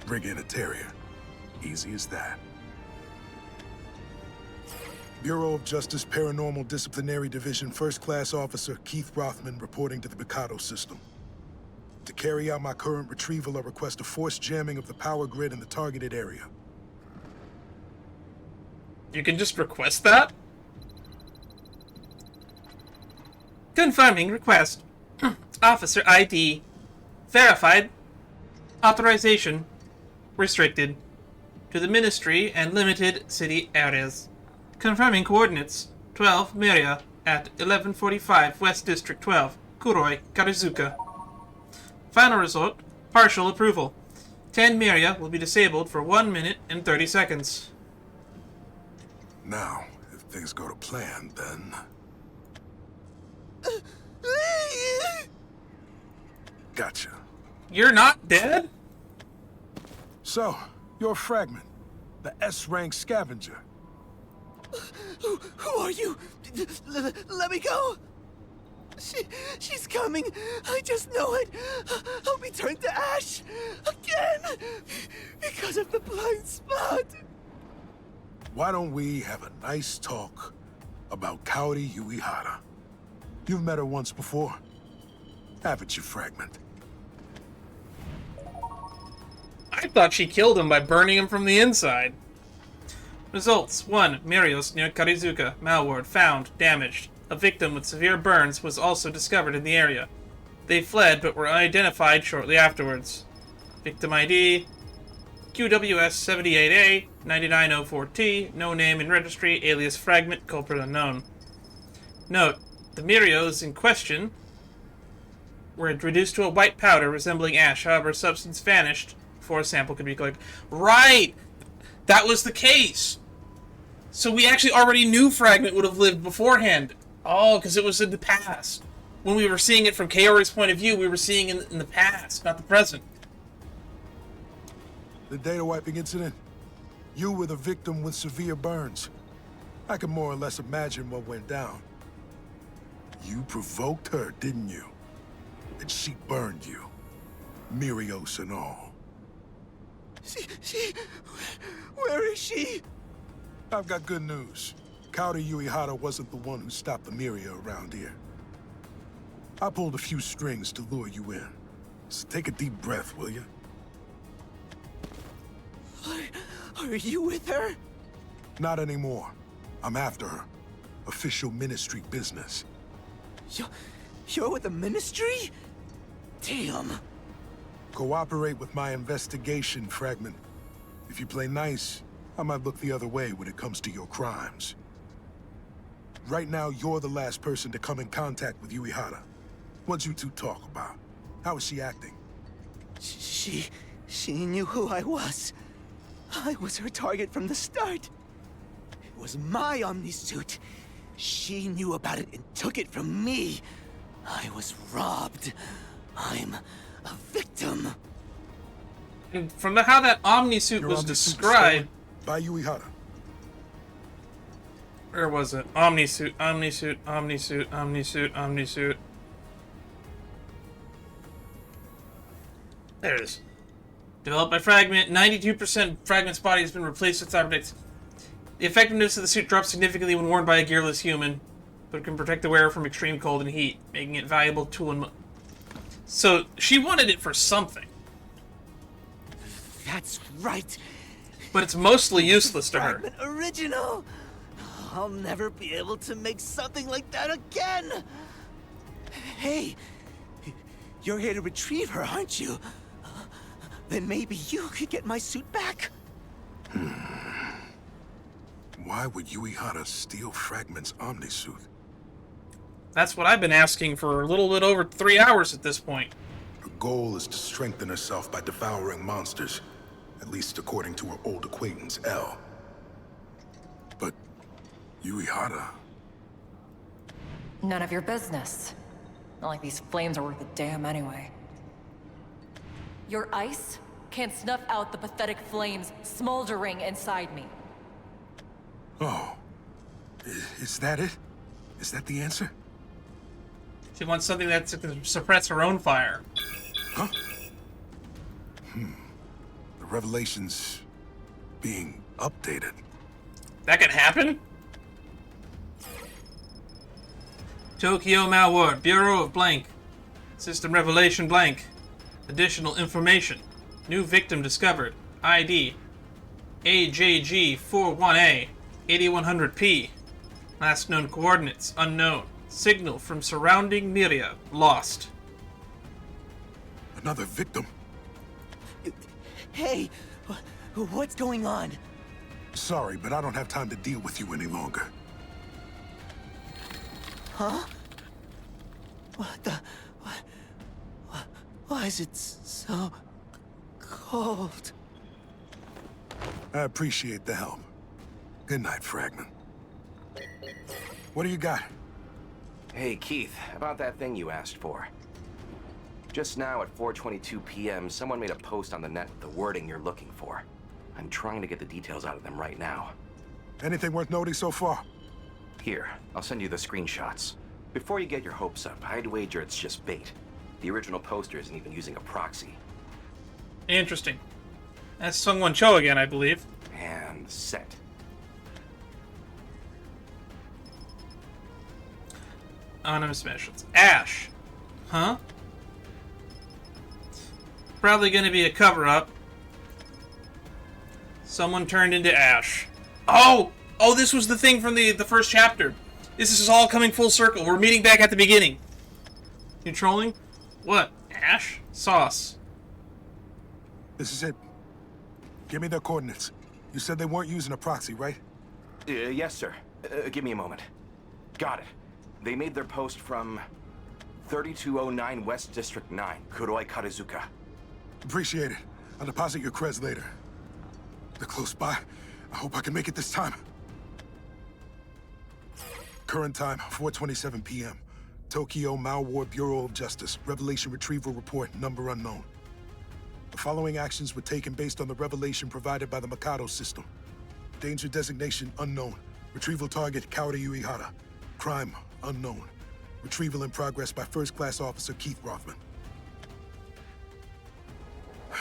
Bring in a terrier. Easy as that. Bureau of Justice Paranormal Disciplinary Division First Class Officer Keith Rothman reporting to the Mikado system. To carry out my current retrieval, I request a forced jamming of the power grid in the targeted area. You can just request that? Confirming request. Officer ID. Verified. Authorization. Restricted. To the Ministry and limited city areas. Confirming coordinates. 12 Miria at 1145 West District 12, Kuroi, Karizuka. Final result. Partial approval. 10 Miria will be disabled for 1 minute and 30 seconds. Now, if things go to plan, then... Gotcha. You're not dead? So, you're a Fragment, the S-rank scavenger. Who are you? Let me go! She's coming! I just know it! I'll be turned to ash! Again! Because of the blind spot! Why don't we have a nice talk about Kaori Yuihara? You've met her once before. Have it, you Fragment. I thought she killed him by burning him from the inside. Results. 1. Mirios near Karizuka. Malward found. Damaged. A victim with severe burns was also discovered in the area. They fled but were unidentified shortly afterwards. Victim ID. QWS-78A 9904T. No name in registry. Alias Fragment. Culprit unknown. Note. The Mirios in question were reduced to a white powder resembling ash. However, substance vanished before a sample could be collected. Right! That was the case! So we actually already knew Fragment would have lived beforehand. Oh, because it was in the past. When we were seeing it from Kaori's point of view, we were seeing it in the past, not the present. The data wiping incident? You were the victim with severe burns. I can more or less imagine what went down. You provoked her, didn't you? And she burned you. Mirios and all. Where is she? I've got good news. Kaori Yuihara wasn't the one who stopped the Miria around here. I pulled a few strings to lure you in. So take a deep breath, will you? Are you with her? Not anymore. I'm after her. Official ministry business. You're with the Ministry? Damn. Cooperate with my investigation, Fragment. If you play nice, I might look the other way when it comes to your crimes. Right now, you're the last person to come in contact with Yuihara. What'd you two talk about? How is she acting? She knew who I was. I was her target from the start. It was my Omnisuit. She knew about it and took it from me. I was robbed. I'm a victim. And from how that Omnisuit was described... By Yuihara. Where was it? Omnisuit, Omnisuit, Omnisuit, Omnisuit, Omnisuit. There it is. Developed by Fragment, 92% Fragment's body has been replaced with cybernetics. The effectiveness of the suit drops significantly when worn by a gearless human, but it can protect the wearer from extreme cold and heat, making it a valuable tool in... So, she wanted it for something. That's right. But it's mostly useless to her. Fragment original. I'll never be able to make something like that again. Hey, you're here to retrieve her, aren't you? Then maybe you could get my suit back. Why would Yuihara steal Fragment's Omnisuit? That's what I've been asking for a little bit over 3 hours at this point. A goal is to strengthen herself by devouring monsters, at least according to her old acquaintance, Elle. But Yuihara... None of your business. Not like these flames are worth a damn anyway. Your ice can't snuff out the pathetic flames smoldering inside me. Oh. Is that it? Is that the answer? She wants something that's to suppress her own fire. Huh? The Revelations being updated. That can happen? Tokyo Malware, Bureau of Blank. System Revelation Blank. Additional information. New victim discovered. ID. AJG41A, 8100P. Last known coordinates, unknown. Signal from surrounding Miria, lost. Another victim? Hey, what's going on? Sorry, but I don't have time to deal with you any longer. Huh? What the... Why is it so... cold? I appreciate the help. Good night, Fragment. What do you got? Hey, Keith, about that thing you asked for. Just now at 4:22 p.m., someone made a post on the net with the wording you're looking for. I'm trying to get the details out of them right now. Anything worth noting so far? Here, I'll send you the screenshots. Before you get your hopes up, I'd wager it's just bait. The original poster isn't even using a proxy. Interesting. That's Sungwon Cho again, I believe. And set. Anonymous missions. Ash. Huh? Probably going to be a cover-up. Someone turned into Ash. Oh! Oh, this was the thing from the first chapter. This is all coming full circle. We're meeting back at the beginning. You trolling? What? Ash? Sauce. This is it. Give me their coordinates. You said they weren't using a proxy, right? Yes, sir. Give me a moment. Got it. They made their post from 3209 West District 9, Kuroi Karizuka. Appreciate it. I'll deposit your creds later. They're close by. I hope I can make it this time. Current time, 4:27 p.m. Tokyo Malware Bureau of Justice. Revelation Retrieval Report, number unknown. The following actions were taken based on the revelation provided by the Mikado system. Danger designation unknown. Retrieval target Kaori Yuihara. Crime unknown. Retrieval in progress by First Class Officer Keith Rothman.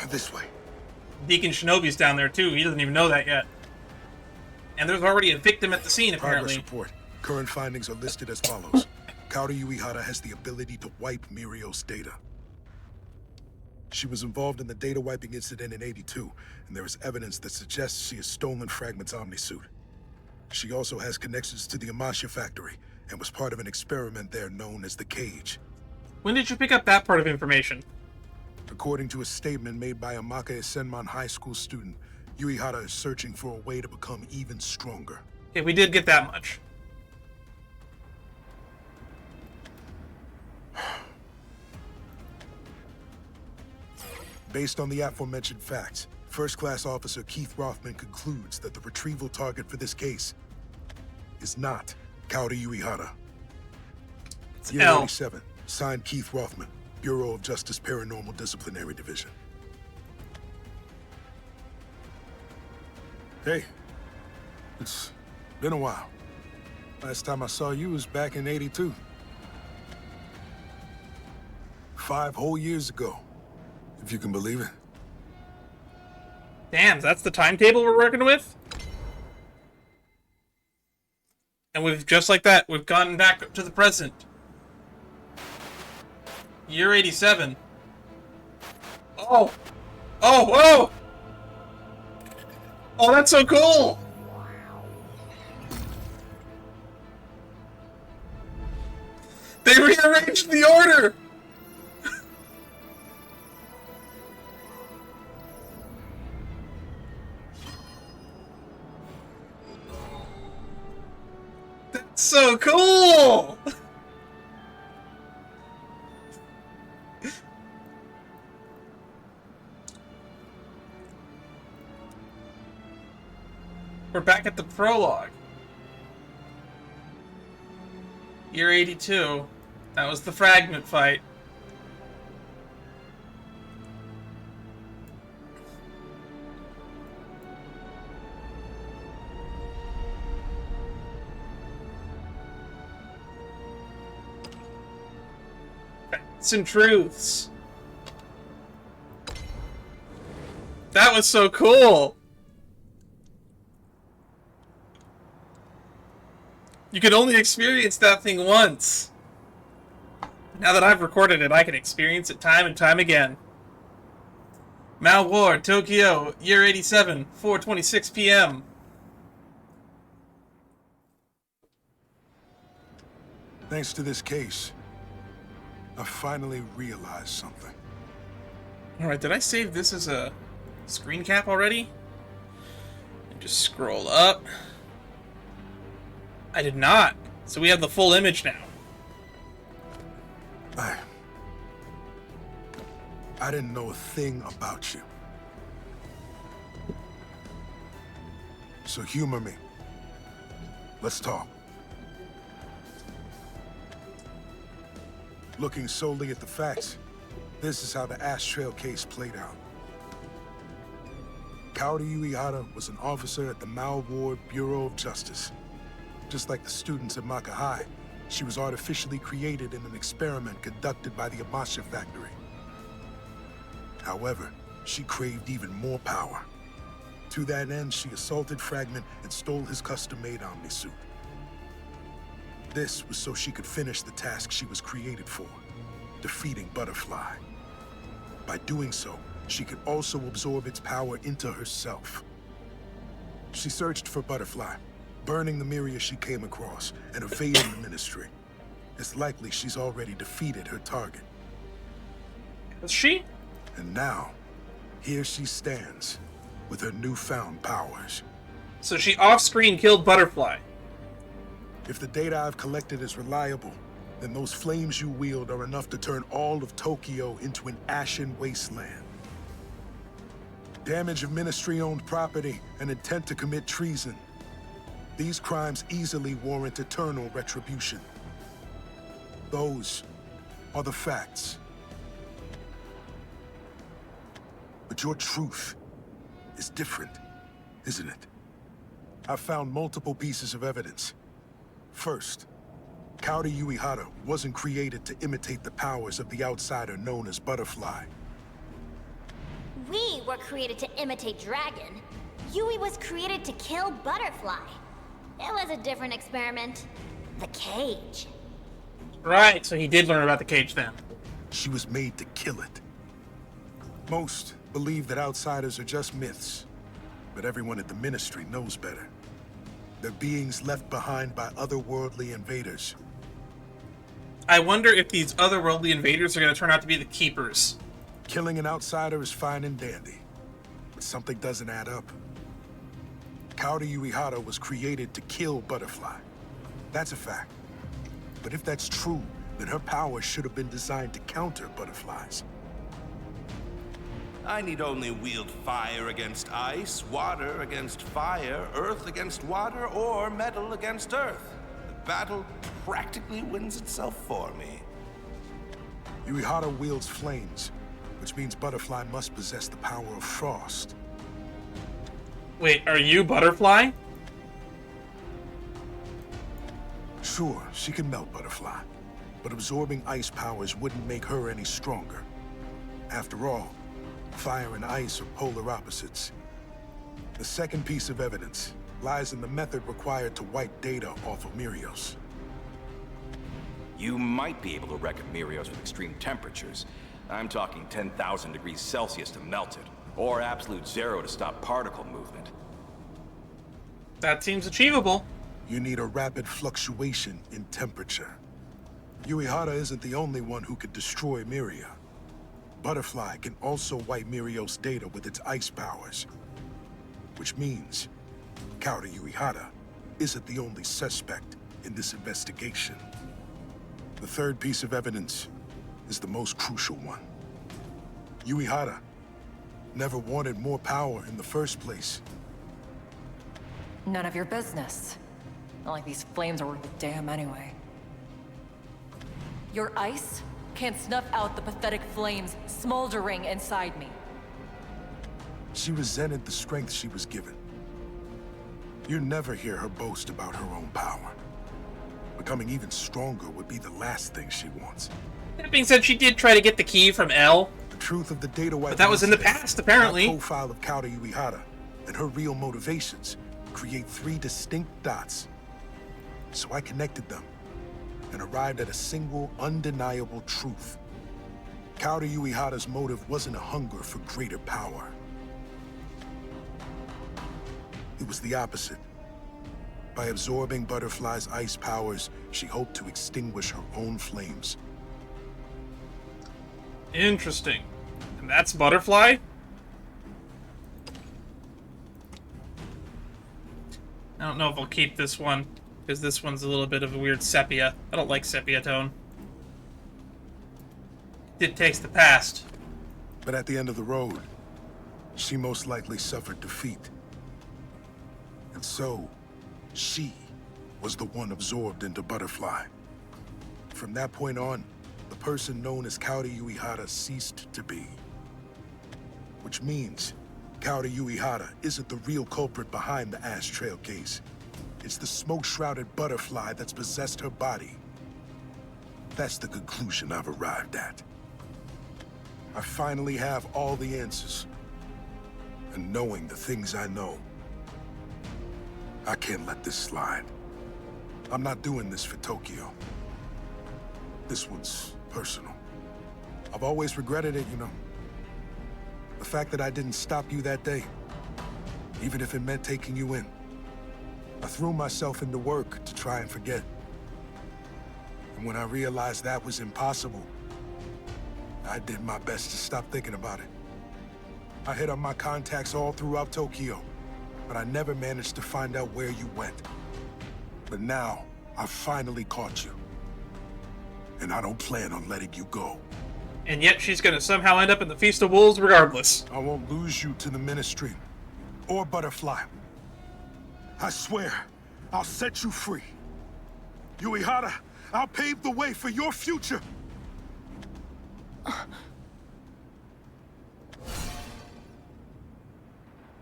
This way. Deacon Shinobi's down there too. He doesn't even know that yet. And there's already a victim at the scene, apparently. Progress report. Current findings are listed as follows. Kaori Yuihara has the ability to wipe Miriel's data. She was involved in the data wiping incident in '82, and there is evidence that suggests she has stolen Fragment's Omnisuit. She also has connections to the Amasya factory, and was part of an experiment there known as the Cage. When did you pick up that part of information? According to a statement made by a Maka Senman High School student, Yuihara is searching for a way to become even stronger. Okay, we did get that much. Based on the aforementioned facts, First Class Officer Keith Rothman concludes that the retrieval target for this case is not Kaori Yuihara. It's Year L. '87. Signed Keith Rothman, Bureau of Justice Paranormal Disciplinary Division. Hey, it's been a while. Last time I saw you was back in '82. 5 whole years ago, if you can believe it. Damn, that's the timetable we're working with? And we've, just like that, we've gotten back to the present. Year 87. Oh! Oh, whoa! Oh, that's so cool! They rearranged the order! That's so cool! We're back at the prologue. Year 82. That was the fragment fight. Facts and truths. That was so cool. You can only experience that thing once. Now that I've recorded it, I can experience it time and time again. Mal Ward, Tokyo, year 87, 4:26 p.m. Thanks to this case, I finally realized something. Alright, did I save this as a screen cap already? And just scroll up. I did not. So we have the full image now. I didn't know a thing about you. So humor me. Let's talk. Looking solely at the facts, this is how the Ash Trail case played out. Kaori Yuihara was an officer at the Mal Ward Bureau of Justice. Just like the students at Maka High, she was artificially created in an experiment conducted by the Amasha factory. However, she craved even more power. To that end, she assaulted Fragment and stole his custom-made Omni-suit. This was so she could finish the task she was created for, defeating Butterfly. By doing so, she could also absorb its power into herself. She searched for Butterfly, burning the Myria she came across and evading the Ministry. It's likely she's already defeated her target. Was she? And now, here she stands, with her newfound powers. So she off-screen killed Butterfly. If the data I've collected is reliable, then those flames you wield are enough to turn all of Tokyo into an ashen wasteland. Damage of Ministry-owned property and intent to commit treason. These crimes easily warrant eternal retribution. Those are the facts. But your truth is different, isn't it? I've found multiple pieces of evidence. First, Kaori Yuihara wasn't created to imitate the powers of the outsider known as Butterfly. We were created to imitate Dragon. Yui was created to kill Butterfly. It was a different experiment. The cage. Right, so he did learn about the cage then. She was made to kill it. Most believe that outsiders are just myths, but everyone at the Ministry knows better. They're beings left behind by otherworldly invaders. I wonder if these otherworldly invaders are going to turn out to be the Keepers. Killing an outsider is fine and dandy, but something doesn't add up. Kaori Yuihara was created to kill Butterfly. That's a fact. But if that's true, then her powers should have been designed to counter Butterfly's. I need only wield fire against ice, water against fire, earth against water, or metal against earth. The battle practically wins itself for me. Yuihara wields flames, which means Butterfly must possess the power of frost. Wait, are you Butterfly? Sure, she can melt Butterfly, but absorbing ice powers wouldn't make her any stronger. After all, fire and ice are polar opposites. The second piece of evidence lies in the method required to wipe data off of Mirios. You might be able to wreck a Myrios with extreme temperatures. I'm talking 10,000 degrees Celsius to melt it, or absolute zero to stop particle movement. That seems achievable. You need a rapid fluctuation in temperature. Yuihara isn't the only one who could destroy Myria. Butterfly can also wipe Mirios data with its ice powers. Which means, Kaori Yuihara isn't the only suspect in this investigation. The third piece of evidence is the most crucial one. Yuihara never wanted more power in the first place. None of your business. Not like these flames are worth a damn anyway. Your ice can't snuff out the pathetic flames smoldering inside me. She resented the strength she was given. You never hear her boast about her own power. Becoming even stronger would be the last thing she wants. That being said, she did try to get the key from L. The truth of the data wipe. But that was in the past, apparently. My profile of Kaori Yuihara and her real motivations create 3 distinct dots. So I connected them and arrived at a single, undeniable truth. Kaori Yuihara's motive wasn't a hunger for greater power. It was the opposite. By absorbing Butterfly's ice powers, she hoped to extinguish her own flames. Interesting. And that's Butterfly? I don't know if I'll keep this one, because this one's a little bit of a weird sepia. I don't like sepia tone. It takes the past. But at the end of the road, she most likely suffered defeat. And so, she was the one absorbed into Butterfly. From that point on, the person known as Kaori Yuihara ceased to be. Which means, Kaori Yuihara isn't the real culprit behind the Ash Trail case. It's the smoke-shrouded Butterfly that's possessed her body. That's the conclusion I've arrived at. I finally have all the answers. And knowing the things I know, I can't let this slide. I'm not doing this for Tokyo. This one's personal. I've always regretted it, you know. The fact that I didn't stop you that day, even if it meant taking you in. I threw myself into work to try and forget. And when I realized that was impossible, I did my best to stop thinking about it. I hit on my contacts all throughout Tokyo, but I never managed to find out where you went. But now, I've finally caught you. And I don't plan on letting you go. And yet she's gonna somehow end up in the Feast of Wolves regardless. I won't lose you to the Ministry. Or Butterfly. I swear, I'll set you free. Yuihara, I'll pave the way for your future.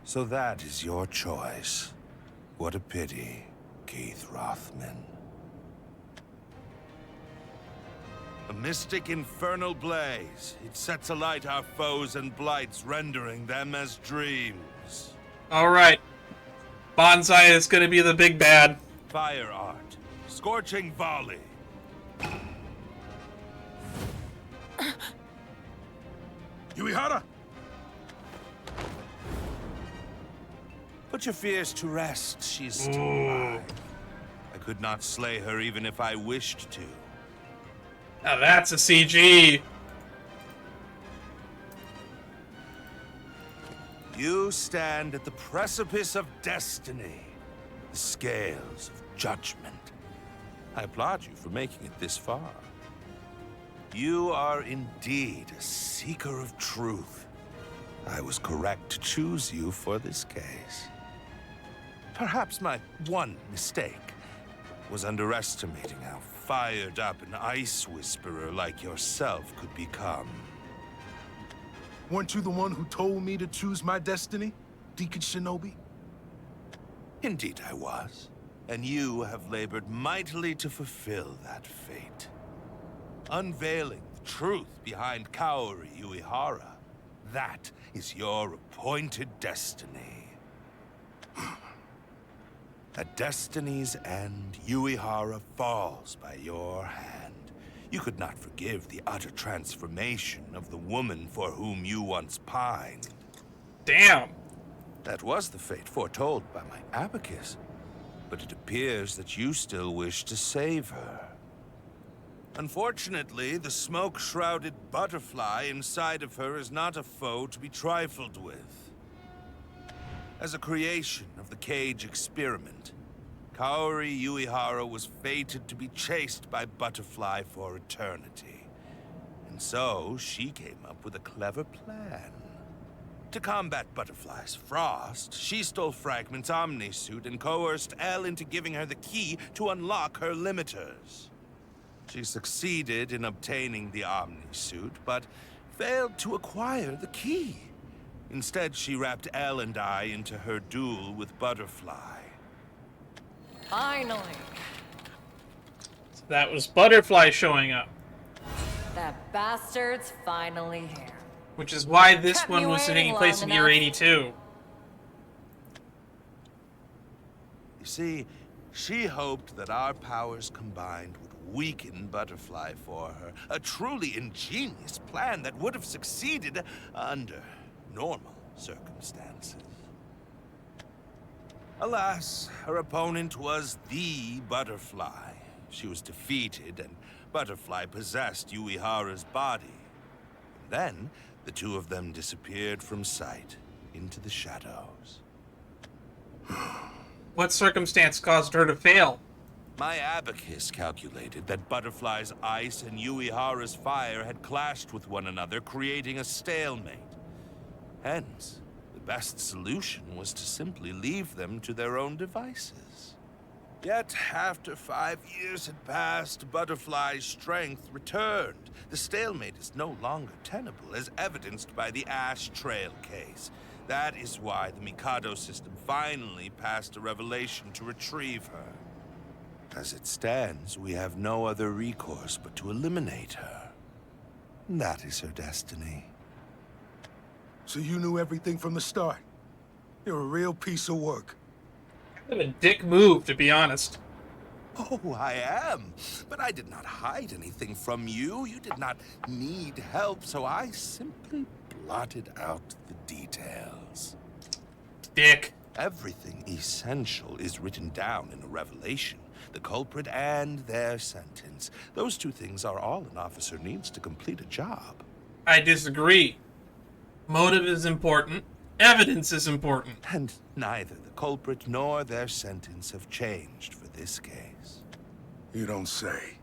So that is your choice. What a pity, Keith Rothman. A mystic infernal blaze. It sets alight our foes and blights, rendering them as dreams. Alright. Bonsai is gonna be the big bad. Fire art. Scorching volley. Yuihara! Put your fears to rest. She is still alive. I could not slay her even if I wished to. Now that's a CG. You stand at the precipice of destiny, the scales of judgment. I applaud you for making it this far. You are indeed a seeker of truth. I was correct to choose you for this case. Perhaps my one mistake was underestimating how fired up an ice whisperer like yourself could become. Weren't you the one who told me to choose my destiny, Deacon Shinobi? Indeed I was. And you have labored mightily to fulfill that fate. Unveiling the truth behind Kaori Yuihara. That is your appointed destiny. At destiny's end, Yuihara falls by your hand. You could not forgive the utter transformation of the woman for whom you once pined. Damn. That was the fate foretold by my abacus. But it appears that you still wish to save her. Unfortunately, the smoke-shrouded butterfly inside of her is not a foe to be trifled with. As a creation of the cage experiment, Kaori Yuihara was fated to be chased by Butterfly for eternity. And so, she came up with a clever plan. To combat Butterfly's frost, she stole Fragment's Omni-suit and coerced Elle into giving her the key to unlock her limiters. She succeeded in obtaining the Omni-suit, but failed to acquire the key. Instead, she wrapped Elle and I into her duel with Butterfly. Finally. That was Butterfly showing up. That bastard's finally here. Which is why this Kept one me was taking waiting place long in year enough. 82. You see, she hoped that our powers combined would weaken Butterfly for her. A truly ingenious plan that would have succeeded under normal circumstances. Alas, her opponent was the Butterfly. She was defeated, and Butterfly possessed Yuihara's body. And then, the two of them disappeared from sight into the shadows. What circumstance caused her to fail? My abacus calculated that Butterfly's ice and Yuihara's fire had clashed with one another, creating a stalemate. Hence, the best solution was to simply leave them to their own devices. Yet, after 5 years had passed, Butterfly's strength returned. The stalemate is no longer tenable, as evidenced by the Ash Trail case. That is why the Mikado system finally passed a revelation to retrieve her. As it stands, we have no other recourse but to eliminate her. That is her destiny. So you knew everything from the start? You're a real piece of work. Kind of a dick move, to be honest. Oh, I am. But I did not hide anything from you. You did not need help, so I simply blotted out the details. Dick. Everything essential is written down in a revelation. The culprit and their sentence. Those two things are all an officer needs to complete a job. I disagree. Motive is important. Evidence is important. And neither the culprit nor their sentence have changed for this case. You don't say.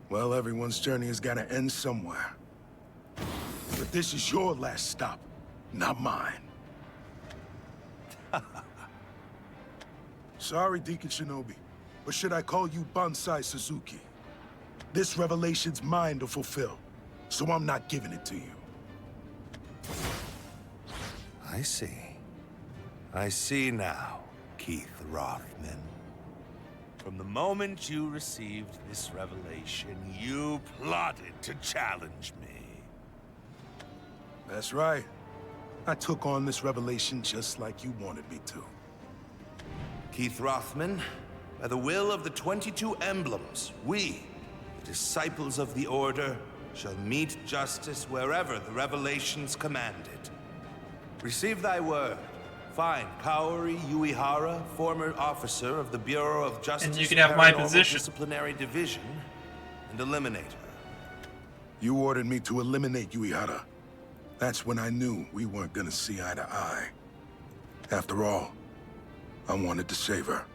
Well, everyone's journey has got to end somewhere. But this is your last stop, not mine. Sorry, Deacon Shinobi, but should I call you Bonsai Suzuki? This revelation's mine to fulfill, so I'm not giving it to you. I see. I see now, Keith Rothman. From the moment you received this revelation, you plotted to challenge me. That's right. I took on this revelation just like you wanted me to. Keith Rothman, by the will of the 22 emblems, we, the disciples of the Order, shall meet justice wherever the revelations command it. Receive thy word. Find Kaori Yuihara, former officer of the Bureau of Justice And you can have my Paranormal position. Disciplinary Division, and eliminate her. You ordered me to eliminate Yuihara. That's when I knew we weren't gonna see eye to eye. After all, I wanted to save her.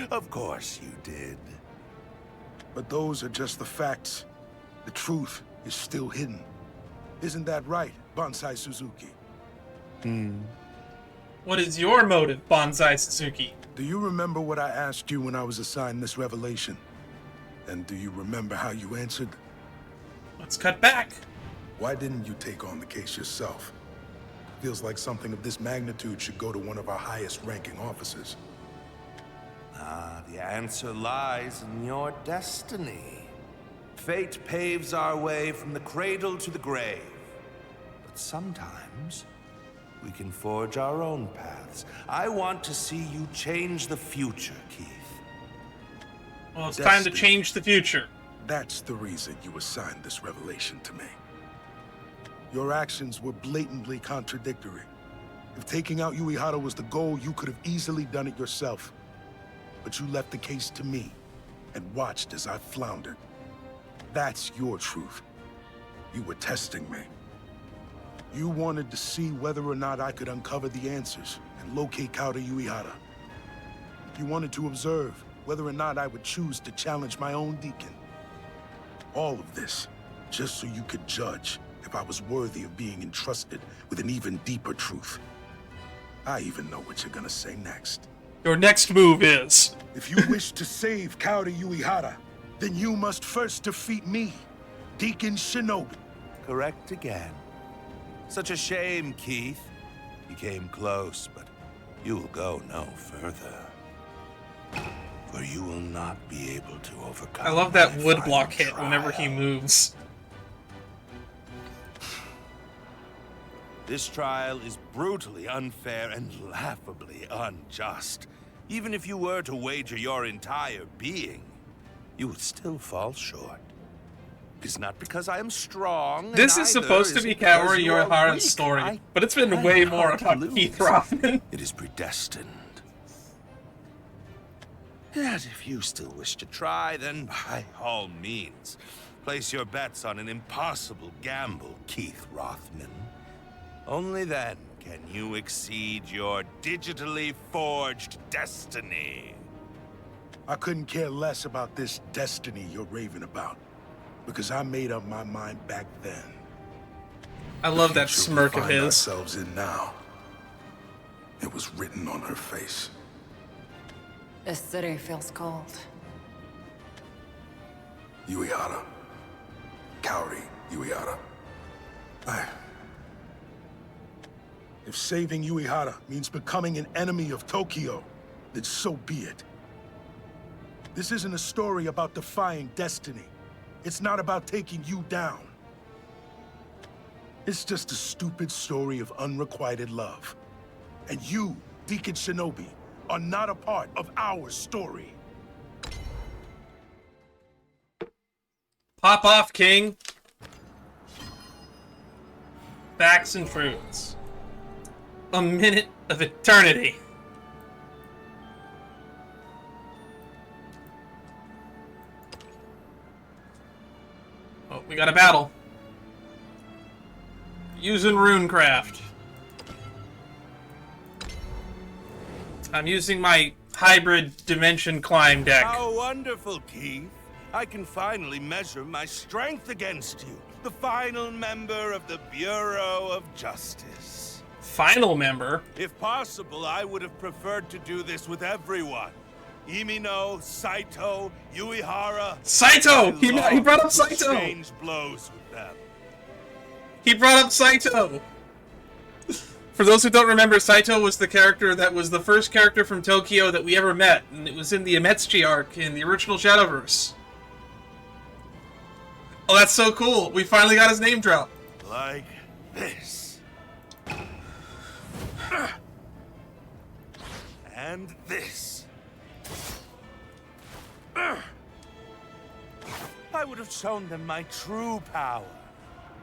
Of course you did. But those are just the facts. The truth is still hidden. Isn't that right, Bonsai Suzuki? What is your motive, Bonsai Suzuki? Do you remember what I asked you when I was assigned this revelation? And do you remember how you answered? Let's cut back. Why didn't you take on the case yourself? Feels like something of this magnitude should go to one of our highest-ranking officers. The answer lies in your destiny. Fate paves our way from the cradle to the grave. But sometimes, we can forge our own paths. I want to see you change the future, Keith. Well, it's time to Destiny. change the future. That's the reason you assigned this revelation to me. Your actions were blatantly contradictory. If taking out Yuihara was the goal, you could have easily done it yourself. But you left the case to me, and watched as I floundered. That's your truth. You were testing me. You wanted to see whether or not I could uncover the answers and locate Kaori Yuihara. You wanted to observe whether or not I would choose to challenge my own deacon. All of this, just so you could judge if if I was worthy of being entrusted with an even deeper truth. I even know what you're gonna say next. Your next move is... If you wish to save Kaori Yuihara, then you must first defeat me, Deacon Shinobi. Correct again. Such a shame, Keith. You came close, but you will go no further. For you will not be able to overcome. I love that my wood final block hit whenever he trial. moves. This trial is brutally unfair and laughably unjust. Even if you were to wager your entire being, you would still fall short. It's not because I am strong. This is supposed to be Kaori Yuihara's weak. story, but it's been way more about Keith Rothman. It is predestined. Yet if you still wish to try, then by all means, place your bets on an impossible gamble, Keith Rothman. Only then can you exceed your digitally forged destiny. I couldn't care less about this destiny you're raving about, because I made up my mind back then. I love that Future we smirk of find his. ourselves in now. It was written on her face. This city feels cold. Yuihara. Kaori Yuihara. If saving Yuihara means becoming an enemy of Tokyo, then so be it. This isn't a story about defying destiny. It's not about taking you down. It's just a stupid story of unrequited love. And you, Deacon Shinobi, are not a part of our story. Pop off, King. Facts and fruits. A minute of eternity. Oh, we got a battle. Using runecraft. I'm using my hybrid dimension climb deck. How wonderful, Keith. I can finally measure my strength against you, the final member of the Bureau of Justice. Final member? If possible, I would have preferred to do this with everyone. Imino, Saito, Yuihara. Saito! He I brought up love to Saito! exchange blows with them. He brought up Saito! For those who don't remember, Saito was the character that was the first character from Tokyo that we ever met, and it was in the Emetsuchi arc in the original Shadowverse. Oh, that's so cool! We finally got his name dropped. Like this. And this. I would have shown them my true power.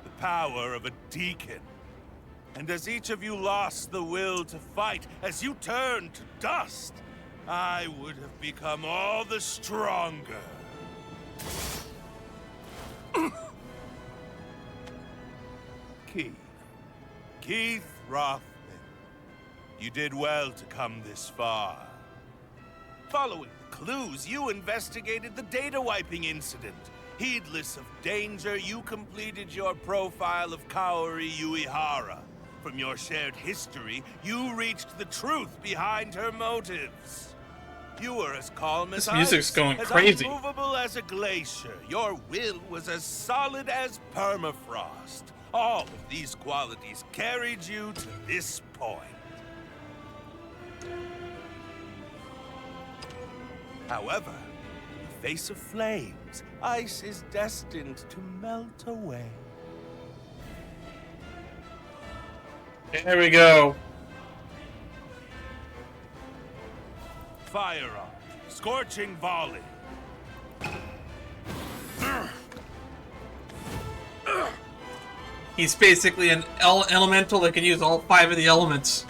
The power of a deacon. And as each of you lost the will to fight, as you turned to dust, I would have become all the stronger. Keith Rothman. You did well to come this far. Following the clues, you investigated the data wiping incident. Heedless of danger, you completed your profile of Kaori Yuihara. From your shared history, you reached the truth behind her motives. You were as calm as This music's ice, going as crazy. unmovable as a glacier. Your will was as solid as permafrost. All of these qualities carried you to this point. However, in the face of flames, ice is destined to melt away. There we go. Firearm, scorching volley. He's basically an elemental that can use all 5 of the elements.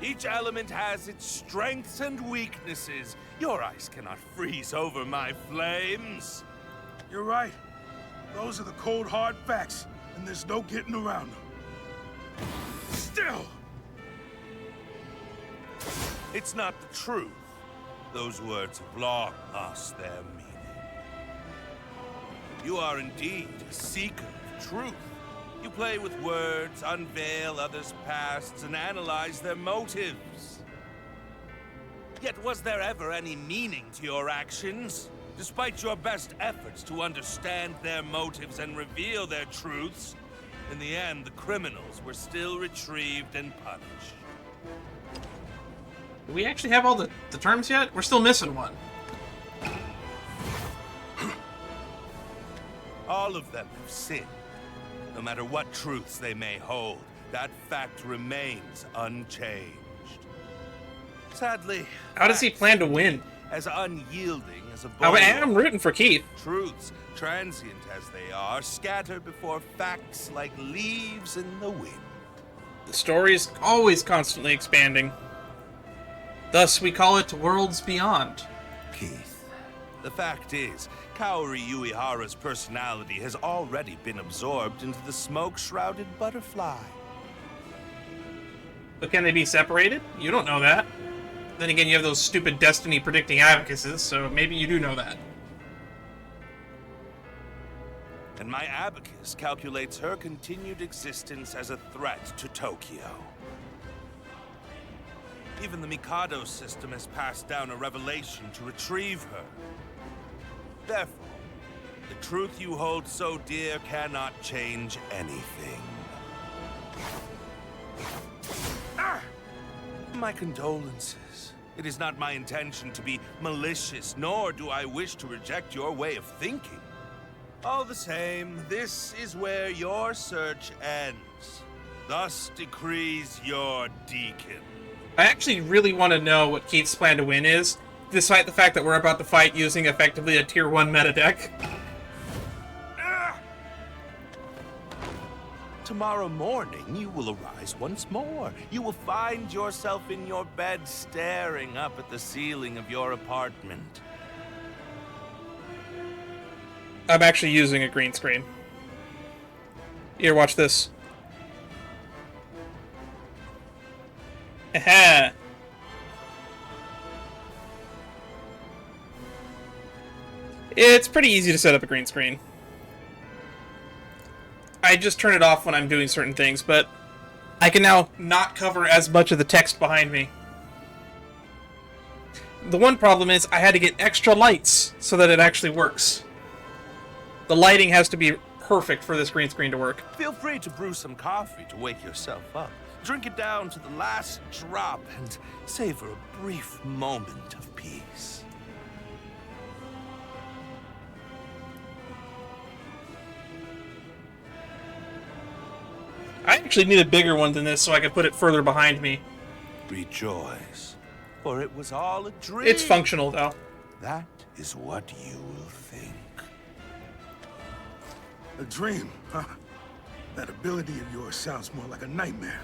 Each element has its strengths and weaknesses. Your ice cannot freeze over my flames. You're right. Those are the cold, hard facts, and there's no getting around them. Still! It's not the truth. Those words have long lost their meaning. You are indeed a seeker of truth, You play with words, unveil others' pasts, and analyze their motives. Yet was there ever any meaning to your actions? Despite your best efforts to understand their motives and reveal their truths, in the end, the criminals were still retrieved and punished. Do we actually have all the terms yet? We're still missing one. All of them have sinned. No matter what truths they may hold, that fact remains unchanged. Sadly, How does he plan to win? as unyielding as a I boulder, am rooting for Keith. truths, transient as they are, scatter before facts like leaves in the wind. The story is always constantly expanding. Thus, we call it Worlds Beyond. Keith, the fact is, Kaori Yuihara's personality has already been absorbed into the smoke-shrouded butterfly. But can they be separated? You don't know that. Then again, you have those stupid destiny-predicting abacuses, so maybe you do know that. And my abacus calculates her continued existence as a threat to Tokyo. Even the Mikado system has passed down a revelation to retrieve her. Therefore, the truth you hold so dear cannot change anything. My condolences. It is not my intention to be malicious, nor do I wish to reject your way of thinking. All the same, this is where your search ends. Thus decrees your deacon. I actually really want to know what Keith's plan to win is, despite the fact that we're about to fight using effectively a Tier 1 meta deck. Tomorrow morning, you will arise once more. You will find yourself in your bed staring up at the ceiling of your apartment. I'm actually using a green screen. Here, watch this. Aha! It's pretty easy to set up a green screen. I just turn it off when I'm doing certain things, but I can now not cover as much of the text behind me. The one problem is I had to get extra lights so that it actually works. The lighting has to be perfect for this green screen to work. Feel free to brew some coffee to wake yourself up. Drink it down to the last drop and savor a brief moment of peace. I actually need a bigger one than this so I can put it further behind me. Rejoice, for it was all a dream. It's functional, though. That is what you will think. A dream, huh? That ability of yours sounds more like a nightmare.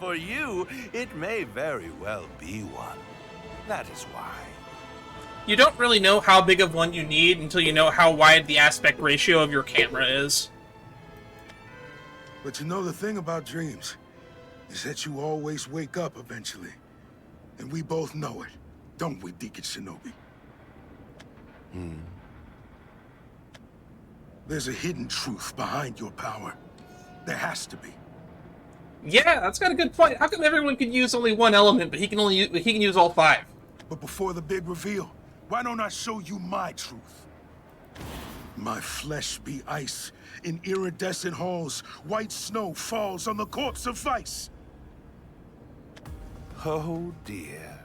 For you, it may very well be one. That is why. You don't really know how big of one you need until you know how wide the aspect ratio of your camera is. But you know the thing about dreams is that you always wake up eventually. And we both know it, don't we, Deacon Shinobi? There's a hidden truth behind your power. There has to be. Yeah, that's got a good point. How come everyone can use only one element, but he can use all five? But before the big reveal, why don't I show you my truth? My flesh be ice. In iridescent halls, white snow falls on the corpse of vice. Oh dear.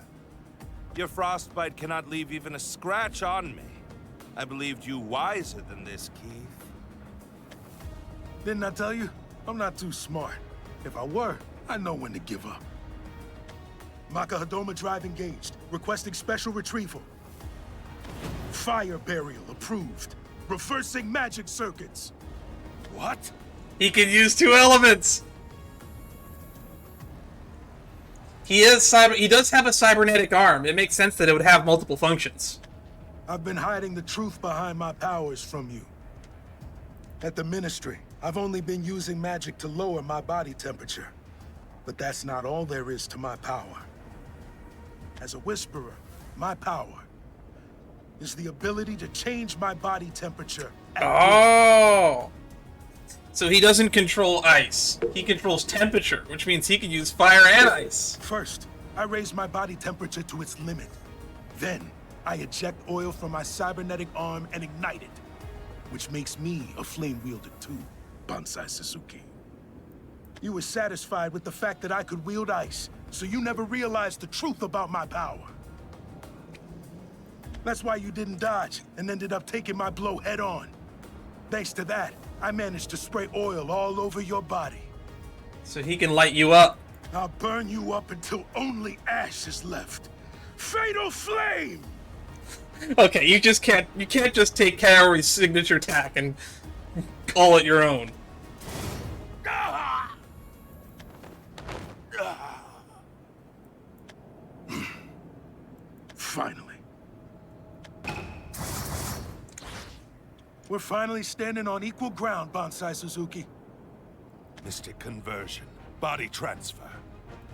Your frostbite cannot leave even a scratch on me. I believed you wiser than this, Keith. Didn't I tell you? I'm not too smart. If I were, I know when to give up. Maka Hadoma drive engaged. Requesting special retrieval. Fire burial approved. Reversing magic circuits. What? He can use two elements! He does have a cybernetic arm. It makes sense that it would have multiple functions. I've been hiding the truth behind my powers from you. At the Ministry, I've only been using magic to lower my body temperature. But that's not all there is to my power. As a Whisperer, my power is the ability to change my body temperature. Oh! So he doesn't control ice. He controls temperature, which means he can use fire and ice. First, I raise my body temperature to its limit. Then, I eject oil from my cybernetic arm and ignite it, which makes me a flame wielder too, Bonsai Suzuki. You were satisfied with the fact that I could wield ice, so you never realized the truth about my power. That's why you didn't dodge and ended up taking my blow head on. Thanks to that, I managed to spray oil all over your body. So he can light you up. I'll burn you up until only ash is left. Fatal flame! Okay, you can't just take Kaori's signature attack and call it your own. Ah! Finally. We're finally standing on equal ground, Bonsai Suzuki. Mystic conversion, body transfer.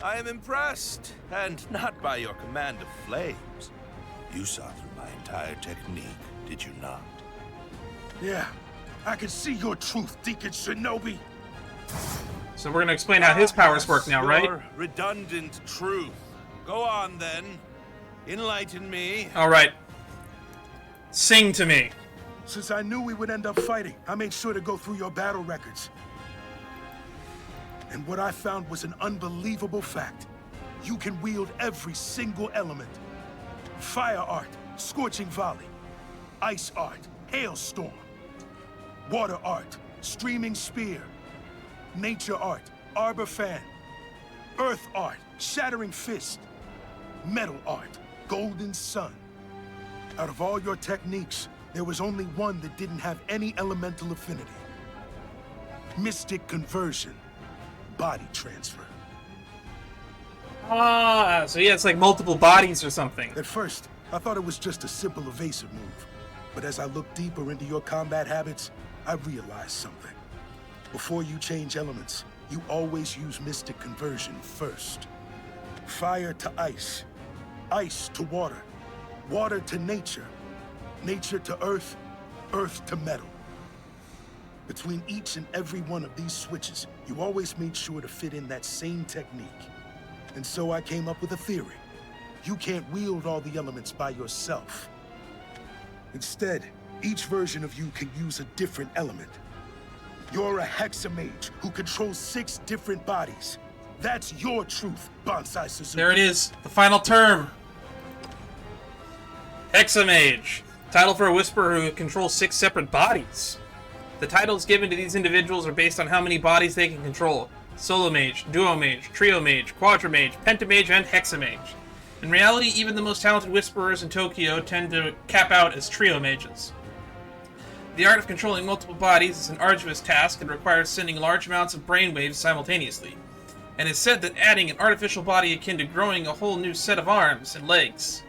I am impressed, and not by your command of flames. You saw through my entire technique, did you not? Yeah, I can see your truth, Deacon Shinobi. So we're gonna explain how his powers work now, right? Your redundant truth. Go on, then. Enlighten me. Alright. Sing to me. Since I knew we would end up fighting, I made sure to go through your battle records. And what I found was an unbelievable fact. You can wield every single element. Fire art, scorching volley. Ice art, hailstorm. Water art, streaming spear. Nature art, arbor fan. Earth art, shattering fist. Metal art, golden sun. Out of all your techniques, there was only one that didn't have any elemental affinity. Mystic conversion, body transfer. Ah, so he has like multiple bodies or something. At first, I thought it was just a simple evasive move. But as I looked deeper into your combat habits, I realized something. Before you change elements, you always use mystic conversion first. Fire to ice, ice to water, water to nature, nature to earth, earth to metal. Between each and every one of these switches, you always made sure to fit in that same technique. And so I came up with a theory. You can't wield all the elements by yourself. Instead, each version of you can use a different element. You're a hexamage who controls 6 different bodies. That's your truth, Bonsai Suzuki. There it is, the final term. Hexamage. Title for a whisperer who controls 6 separate bodies. The titles given to these individuals are based on how many bodies they can control. Solo Mage, Duo Mage, Trio Mage, Quadra-Mage, Pentamage, and Hexamage. In reality, even the most talented whisperers in Tokyo tend to cap out as Trio Mages. The art of controlling multiple bodies is an arduous task and requires sending large amounts of brainwaves simultaneously. And it's said that adding an artificial body akin to growing a whole new set of arms and legs.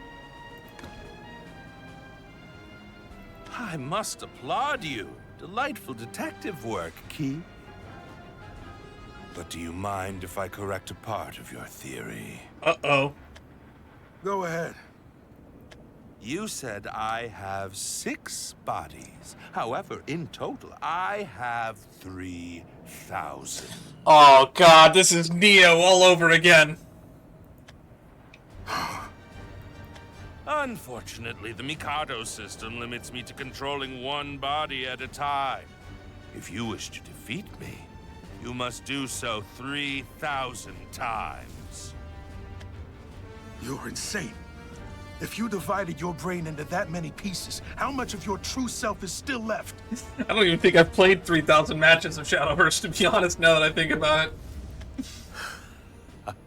I must applaud you. Delightful detective work, Keith. But do you mind if I correct a part of your theory? Uh-oh. Go ahead. You said I have 6 bodies. However, in total, I have 3,000. Oh god, this is Neo all over again. Unfortunately, the Mikado system limits me to controlling one body at a time. If you wish to defeat me, you must do so 3,000 times. You're insane. If you divided your brain into that many pieces, how much of your true self is still left? I don't even think I've played 3,000 matches of Shadowverse, to be honest, now that I think about it.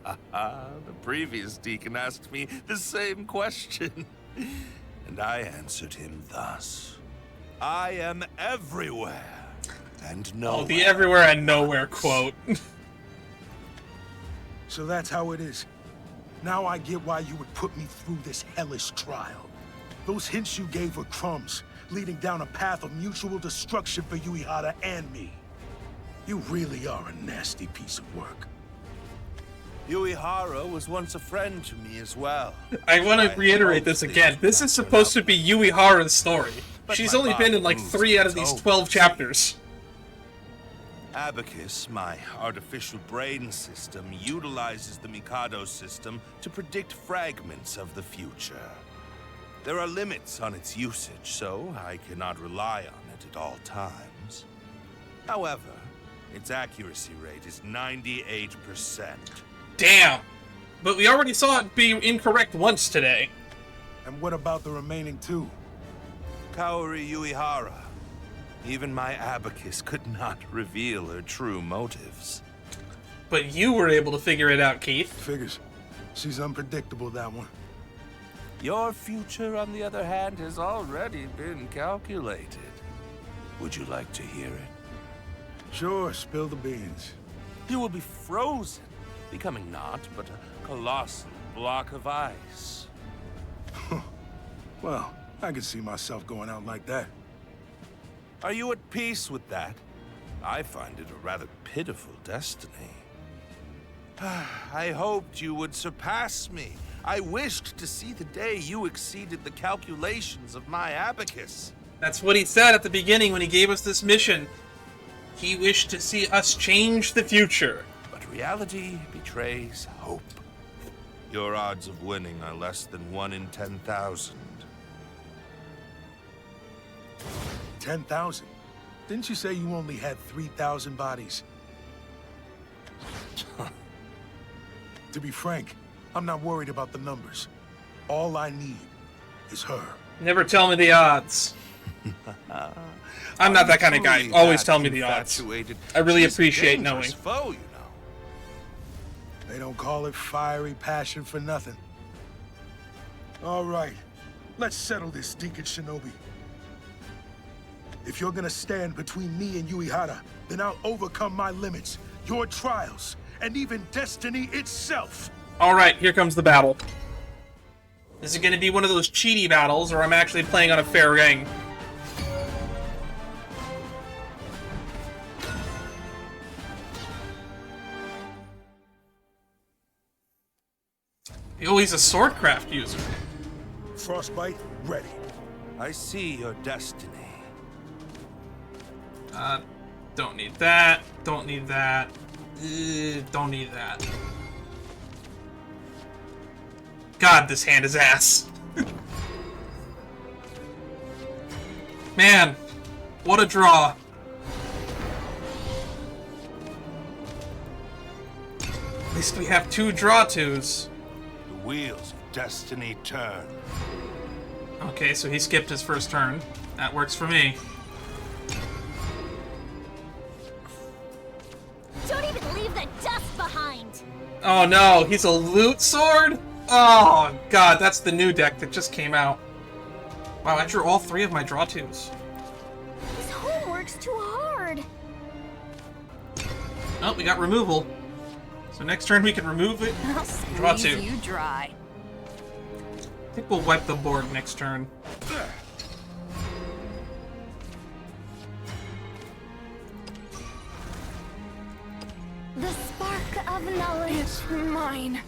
The previous deacon asked me the same question, and I answered him thus. I am everywhere, and nowhere. Oh, the everywhere and nowhere quote. So that's how it is. Now I get why you would put me through this hellish trial. Those hints you gave were crumbs, leading down a path of mutual destruction for Yuihara and me. You really are a nasty piece of work. Yuihara was once a friend to me as well. I want to reiterate this again. This is supposed to be Yuihara's story. She's only been in like 3 out of these 12 chapters. Abacus, my artificial brain system, utilizes the Mikado system to predict fragments of the future. There are limits on its usage, so I cannot rely on it at all times. However, its accuracy rate is 98%. Damn! But we already saw it be incorrect once today. And what about the remaining 2? Kaori Yuihara. Even my abacus could not reveal her true motives. But you were able to figure it out, Keith. Figures. She's unpredictable, that one. Your future, on the other hand, has already been calculated. Would you like to hear it? Sure, spill the beans. You will be frozen, becoming not but a colossal block of ice. Well, I can see myself going out like that. Are you at peace with that? I find it a rather pitiful destiny. I hoped you would surpass me. I wished to see the day you exceeded the calculations of my abacus. That's what he said at the beginning when he gave us this mission. He wished to see us change the future. But reality betrays hope. Your odds of winning are less than 1 in 10,000. 10,000? Didn't you say you only had 3,000 bodies? To be frank, I'm not worried about the numbers. All I need is her. Never tell me the odds. I'm not that kind of guy. Always tell me the odds. I really appreciate knowing. Foe, you know. They don't call it fiery passion for nothing. All right, let's settle this, Deacon Shinobi. If you're gonna stand between me and Yuihara, then I'll overcome my limits, your trials, and even destiny itself. Alright, here comes the battle. Is it going to be one of those cheaty battles, or I'm actually playing on a fair game? Oh, he's a swordcraft user. Frostbite, ready. I see your destiny. Don't need that. Don't need that. Don't need that. God, this hand is ass. Man, what a draw. At least we have 2 draw twos. The wheels of destiny turn. Okay, so he skipped his first turn. That works for me. Don't even leave the dust behind! Oh no, he's a loot sword? Oh god, that's the new deck that just came out. Wow, I drew all 3 of my draw twos. This homework's too hard. Oh, we got removal. So next turn we can remove it. I'll Draw squeeze 2. you dry. I think we'll wipe the board next turn. The spark of knowledge. It's mine.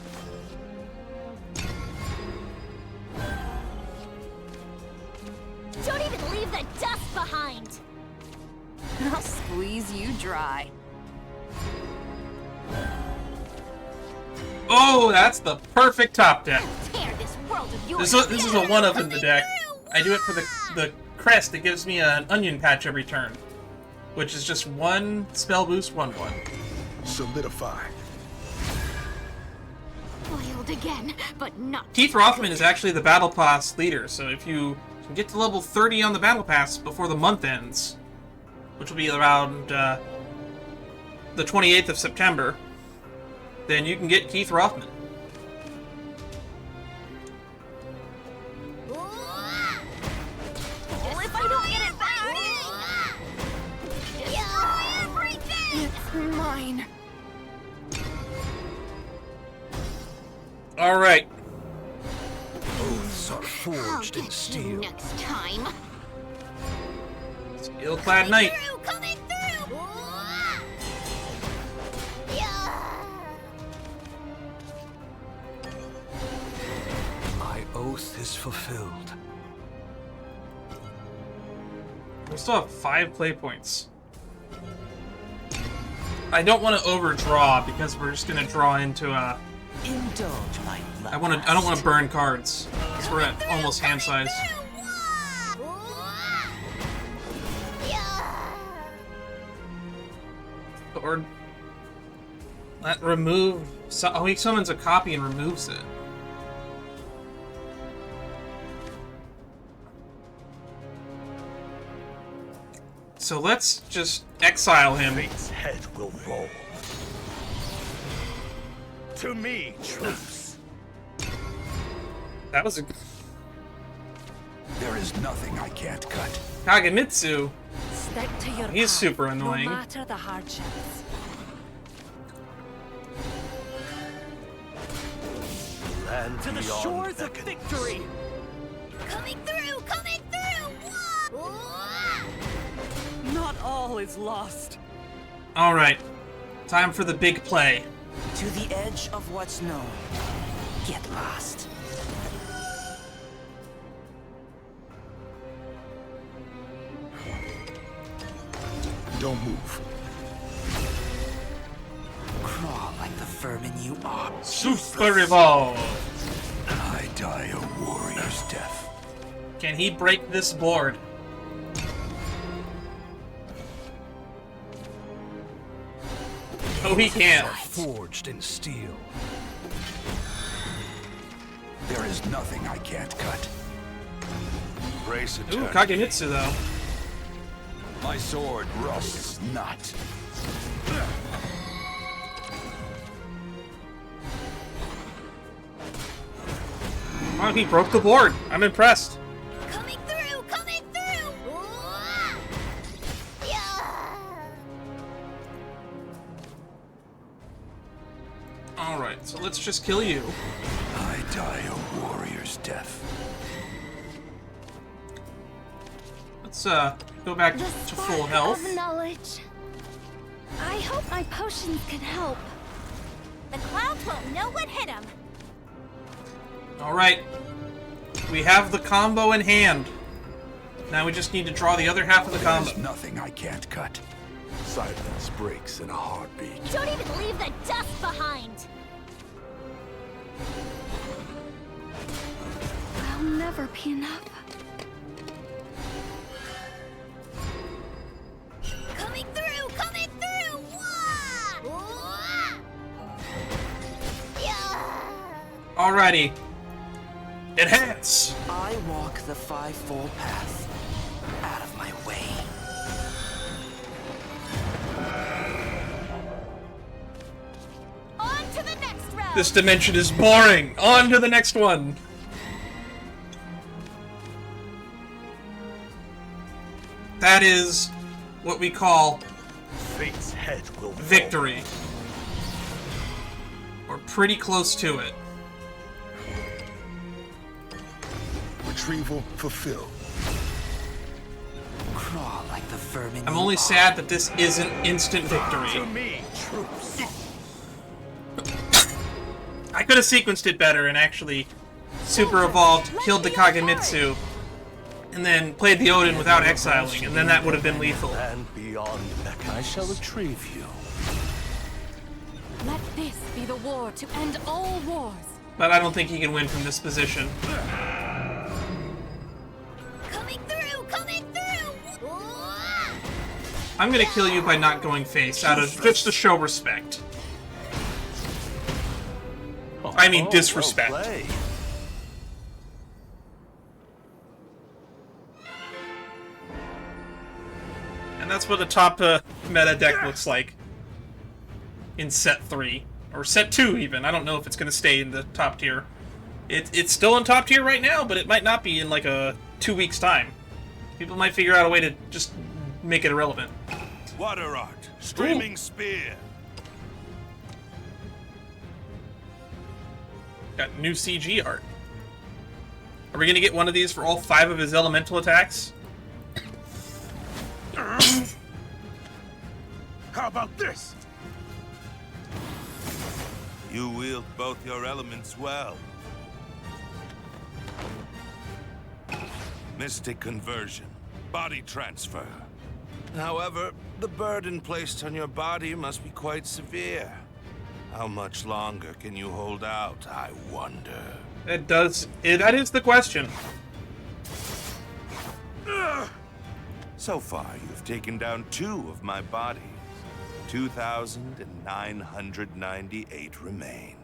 Don't even leave the dust behind. I'll squeeze you dry. Oh, that's the perfect top deck. Tear this world of yours. This is a 1-up in the deck. I do it for the crest that gives me an onion patch every turn, which is just 1 spell boost, 1/1. Solidify. Foiled again, but not. Keith Rothman is actually the Battle Pass leader, so if you can get to level 30 on the Battle Pass before the month ends, which will be around the 28th of September, then you can get Keith Rothman. If I don't get it back, destroy everything. It's mine. Alright. Oaths are forged in steel. Next time. Steel-clad knight. Coming through. Yeah. is fulfilled. We still have 5 play points. I don't want to overdraw because we're just gonna draw into a. Indulge my lust. I don't want to burn cards because we're at almost hand size. Or that remove. Oh, he summons a copy and removes it. So let's just exile him. Fate's head will roll. To me, troops. That was a There is nothing I can't cut. Kagemitsu. Stick to your He's path, super annoying. No matter the hardships. Land To the beyond shores of beckons. victory! Coming through! Coming through! Not all is lost. All right, time for the big play. To the edge of what's known. Get lost. Don't move. Crawl like the vermin you are. Super Revolve. I die a warrior's death. Can he break this board? Oh, he can. Forged in steel. There is nothing I can't cut. Brace it. Ooh, Kagemitsu though. My sword rusts not. Oh, he broke the board. I'm impressed. Coming through! Coming through! All right, so let's just kill you. I die a warrior's death. Let's go back The to spark full health. of knowledge. I hope my potions can help. The clouds won't know what hit them. All right, we have the combo in hand. Now we just need to draw the other half of the combo. There's nothing I can't cut. Silence breaks in a heartbeat. Don't even leave the dust behind. I'll never be enough. Coming through! Coming through! Alrighty. Enhance! I walk the fivefold path. Out of my way. On to the next round! This dimension is boring! On to the next one! That is what we call Fate's head will roll. victory. We're pretty close to it. Retrieval fulfilled. Crawl like the vermin I'm you only are. sad that this isn't instant To victory. me, troops. I could have sequenced it better and actually super evolved, killed the Kagemitsu, and then played the Odin without exiling, and then that would have been lethal. Land beyond beckons. I shall retrieve you. Let this be the war to end all wars. But I don't think he can win from this position. Coming through! Coming through! I'm gonna kill you by not going face, out of just to show respect. I mean disrespect. Well played. And that's what the top meta deck looks like in set 3. Or set 2 even. I don't know if it's gonna stay in the top tier. It's still in top tier right now, but it might not be in like a 2 weeks time. People might figure out a way to just make it irrelevant. Water art. Streaming spear. Got new CG art. Are we gonna get one of these for all 5 of his elemental attacks? How about this? You wield both your elements well. Mystic conversion. Body transfer. However, the burden placed on your body must be quite severe. How much longer can you hold out, I wonder? That is the question. So far, you've taken down 2 of my bodies. 2,998 remain.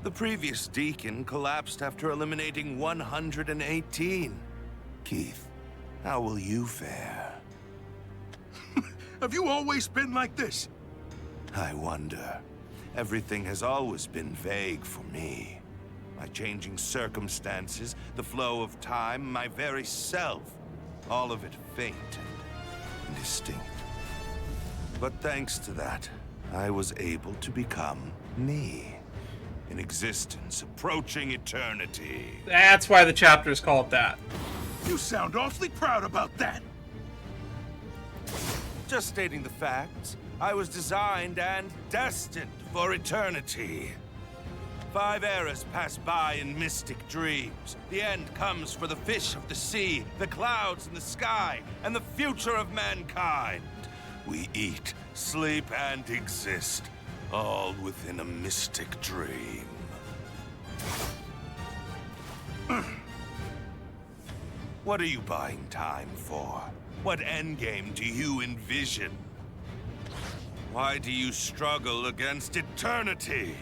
The previous deacon collapsed after eliminating 118. Keith, how will you fare? Have you always been like this? I wonder. Everything has always been vague for me. My changing circumstances, the flow of time, my very self. All of it faint and indistinct. But thanks to that, I was able to become me. An existence approaching eternity. That's why the chapter is called that. You sound awfully proud about that. Just stating the facts, I was designed and destined for eternity. 5 eras pass by in mystic dreams. The end comes for the fish of the sea, the clouds in the sky, and the future of mankind. We eat, sleep, and exist, all within a mystic dream. What are you buying time for? What endgame do you envision? Why do you struggle against eternity?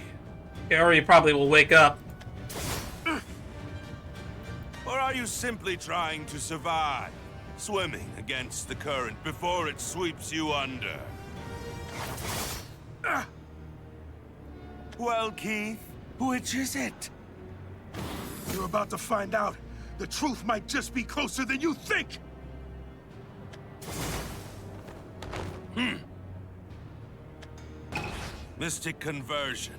Kaori probably will wake up. Or are you simply trying to survive, swimming against the current before it sweeps you under? Well, Keith, which is it? You're about to find out. The truth might just be closer than you think. Mystic conversion,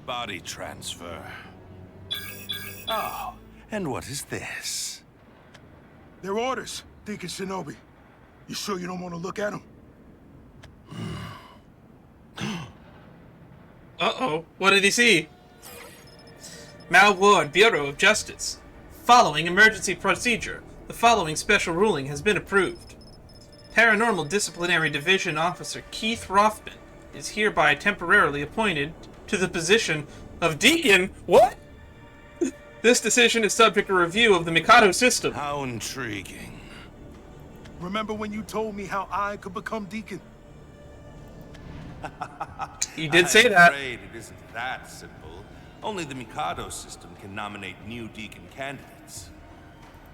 body transfer. Oh, and what is this? They're orders, Deacon Shinobi. You sure you don't want to look at them? Uh-oh. What did he see? Mal Ward, Bureau of Justice. Following emergency procedure, the following special ruling has been approved. Paranormal Disciplinary Division Officer Keith Rothman is hereby temporarily appointed to the position of Deacon. What? This decision is subject to review of the Mikado system. How intriguing. Remember when you told me how I could become Deacon? He did say that. I'm afraid it isn't that simple. Only the Mikado system can nominate new Deacon candidates.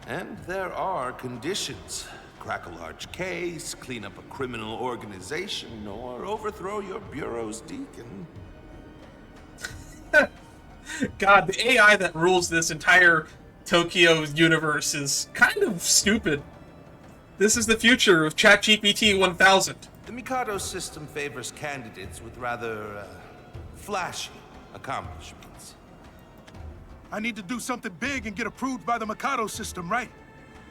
And there are conditions. Crack a large case, clean up a criminal organization, or overthrow your bureau's deacon. God, the AI that rules this entire Tokyo universe is kind of stupid. This is the future of ChatGPT 1000. The Mikado system favors candidates with rather, flashy accomplishments. I need to do something big and get approved by the Mikado system, right?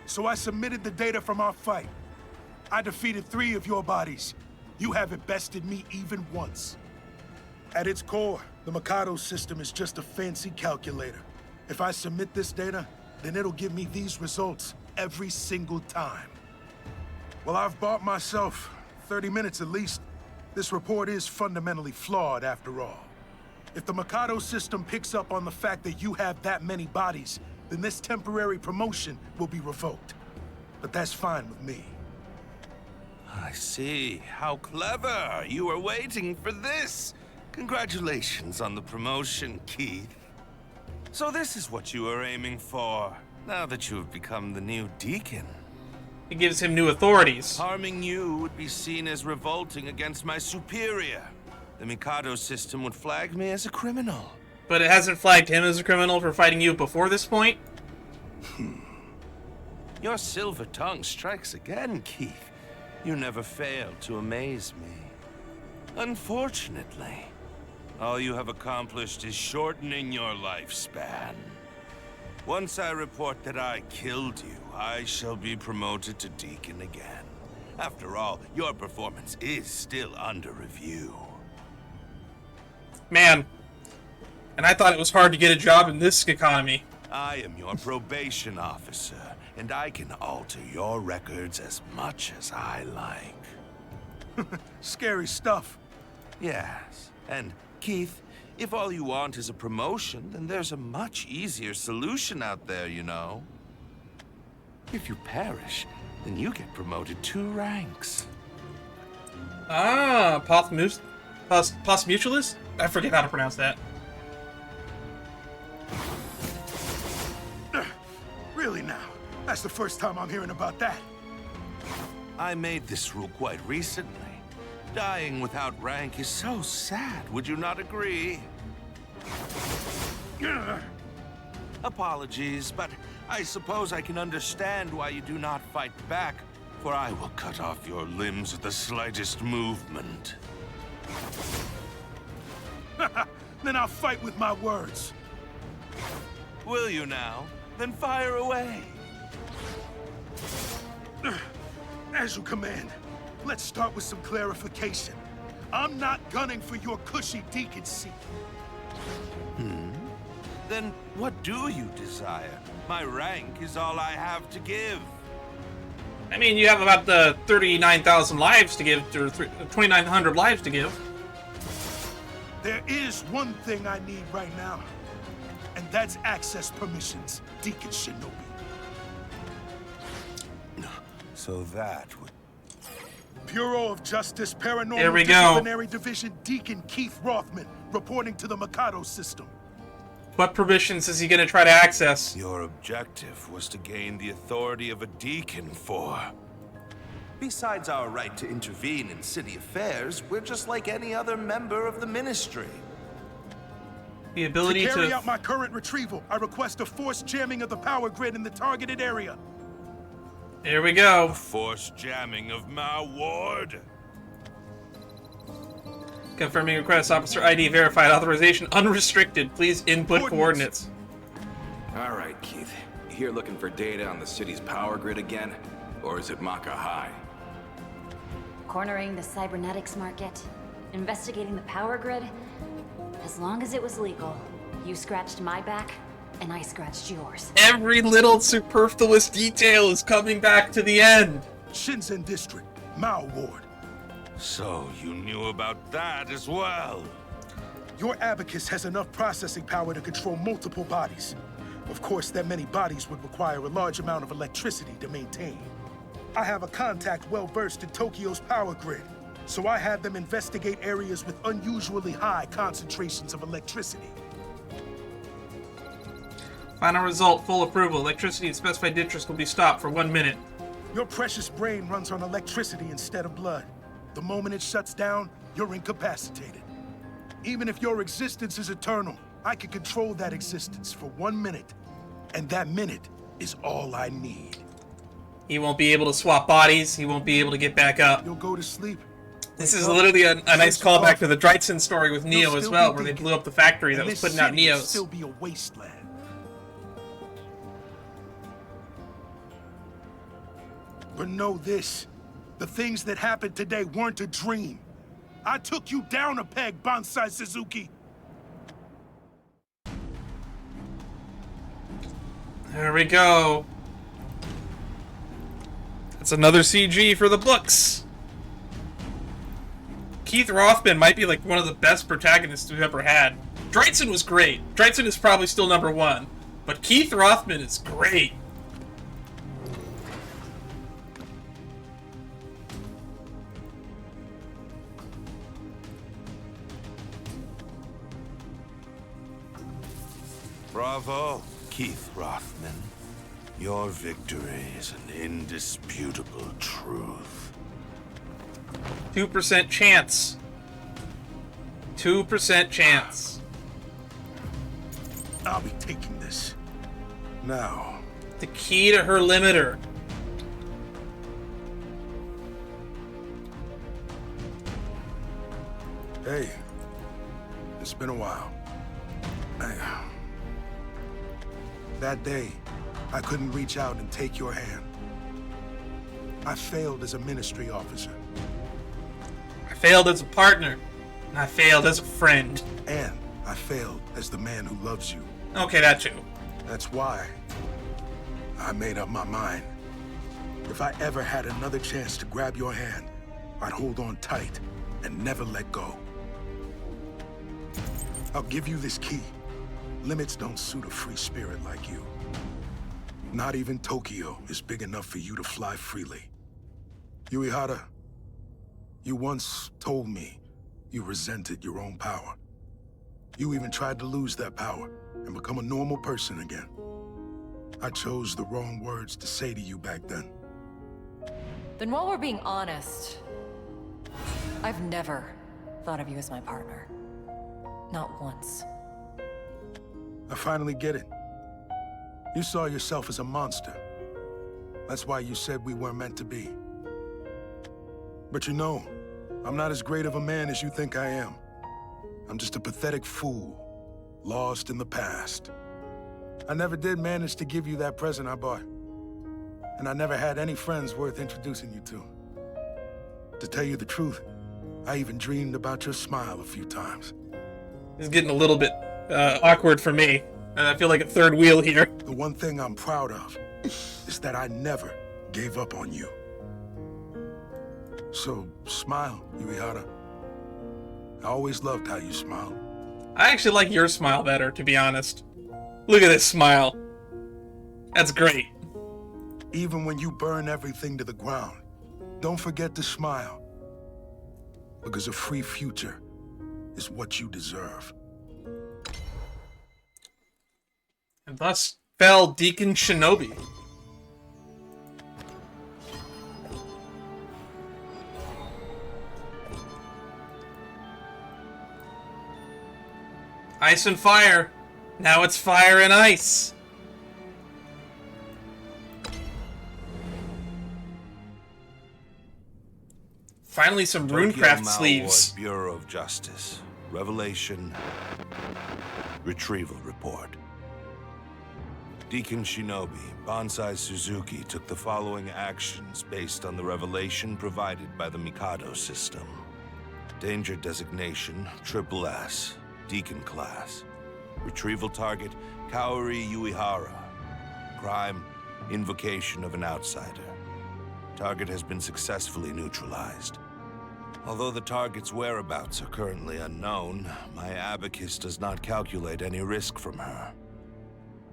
So I submitted the data from our fight. I defeated 3 of your bodies. You haven't bested me even once. At its core, the Mikado system is just a fancy calculator. If I submit this data, then it'll give me these results every single time. Well, I've bought myself 30 minutes at least. This report is fundamentally flawed after all. If the Mikado system picks up on the fact that you have that many bodies, then this temporary promotion will be revoked. But that's fine with me. I see. How clever. You were waiting for this. Congratulations on the promotion, Keith. So this is what you were aiming for, now that you have become the new Deacon. It gives him new authorities. Harming you would be seen as revolting against my superior. The Mikado system would flag me as a criminal. But it hasn't flagged him as a criminal for fighting you before this point? Your silver tongue strikes again, Keith. You never fail to amaze me. Unfortunately, all you have accomplished is shortening your lifespan. Once I report that I killed you, I shall be promoted to Deacon again. After all, your performance is still under review. Man. And I thought it was hard to get a job in this economy. I am your probation officer, and I can alter your records as much as I like. Scary stuff. Yes, and Keith, if all you want is a promotion, then there's a much easier solution out there, you know. If you perish, then you get promoted 2 ranks. Ah, Postmutualist? I forget how to pronounce that. Really now? That's the first time I'm hearing about that. I made this rule quite recently. Dying without rank is so sad, would you not agree? Apologies, but I suppose I can understand why you do not fight back, for I will cut off your limbs at the slightest movement. Then I'll fight with my words. Will you now? Then fire away. As you command. Let's start with some clarification. I'm not gunning for your cushy deacon seat. Then what do you desire? My rank is all I have to give. I mean, you have about 39,000 lives to give, or 2,900 lives to give. There is one thing I need right now, and that's access permissions, Deacon Shinobi. So that would... Bureau of Justice Paranormal There we go. Disciplinary Division Deacon Keith Rothman, reporting to the Mikado system. What permissions is he going to try to access? Your objective was to gain the authority of a deacon for... Besides our right to intervene in city affairs, we're just like any other member of the ministry. The ability To carry out my current retrieval, I request a forced jamming of the power grid in the targeted area. There we go. A forced jamming of my ward. Confirming request. Officer ID verified. Authorization unrestricted. Please input coordinates. All right, Keith. Here looking for data on the city's power grid again? Or is it Maka High? Cornering the cybernetics market, investigating the power grid. As long as it was legal, you scratched my back, and I scratched yours. Every little superfluous detail is coming back to the end. Shinzen District, Mao Ward. So you knew about that as well. Your abacus has enough processing power to control multiple bodies. Of course, that many bodies would require a large amount of electricity to maintain. I have a contact well-versed in Tokyo's power grid, so I had them investigate areas with unusually high concentrations of electricity. Final result, full approval. Electricity in specified districts will be stopped for 1 minute. Your precious brain runs on electricity instead of blood. The moment it shuts down, you're incapacitated. Even if your existence is eternal, I can control that existence for 1 minute. And that minute is all I need. He won't be able to swap bodies. He won't be able to get back up. You'll go to sleep. This is literally a nice callback to the Dreitzen story with Neo as well, where they blew up the factory that was putting out Neos. Still be a wasteland. But know this, the things that happened today weren't a dream. I took you down a peg, Bonsai Suzuki. There we go. That's another CG for the books. Keith Rothman might be like one of the best protagonists we've ever had. Dreitzen was great. Dreitzen is probably still #1. But Keith Rothman is great. Bravo, Keith Rothman. Your victory is an indisputable truth. 2% chance. 2% chance. I'll be taking this. Now. The key to her limiter. Hey, it's been a while. That day, I couldn't reach out and take your hand. I failed as a ministry officer. I failed as a partner. And I failed as a friend. And I failed as the man who loves you. Okay, that too. That's why I made up my mind. If I ever had another chance to grab your hand, I'd hold on tight and never let go. I'll give you this key. Limits don't suit a free spirit like you. Not even Tokyo is big enough for you to fly freely. Yuihara, you once told me you resented your own power. You even tried to lose that power and become a normal person again. I chose the wrong words to say to you back then. Then while we're being honest, I've never thought of you as my partner. Not once. I finally get it. You saw yourself as a monster. That's why you said we weren't meant to be. But you know, I'm not as great of a man as you think I am. I'm just a pathetic fool, lost in the past. I never did manage to give you that present I bought. And I never had any friends worth introducing you to. To tell you the truth, I even dreamed about your smile a few times. It's getting a little bit awkward for me. And I feel like a third wheel here. The one thing I'm proud of is that I never gave up on you. So, smile, Yuihara. I always loved how you smiled. I actually like your smile better, to be honest. Look at this smile. That's great. Even when you burn everything to the ground, don't forget to smile. Because a free future is what you deserve. And thus fell Deacon Shinobi. Ice and fire. Now it's fire and ice. Finally, some runecraft sleeves. Bureau of Justice. Revelation. Retrieval report. Deacon Shinobi, Bonsai Suzuki took the following actions based on the revelation provided by the Mikado system. Danger designation, SS, Deacon class. Retrieval target, Kaori Yuihara. Crime, invocation of an outsider. Target has been successfully neutralized. Although the target's whereabouts are currently unknown, my abacus does not calculate any risk from her.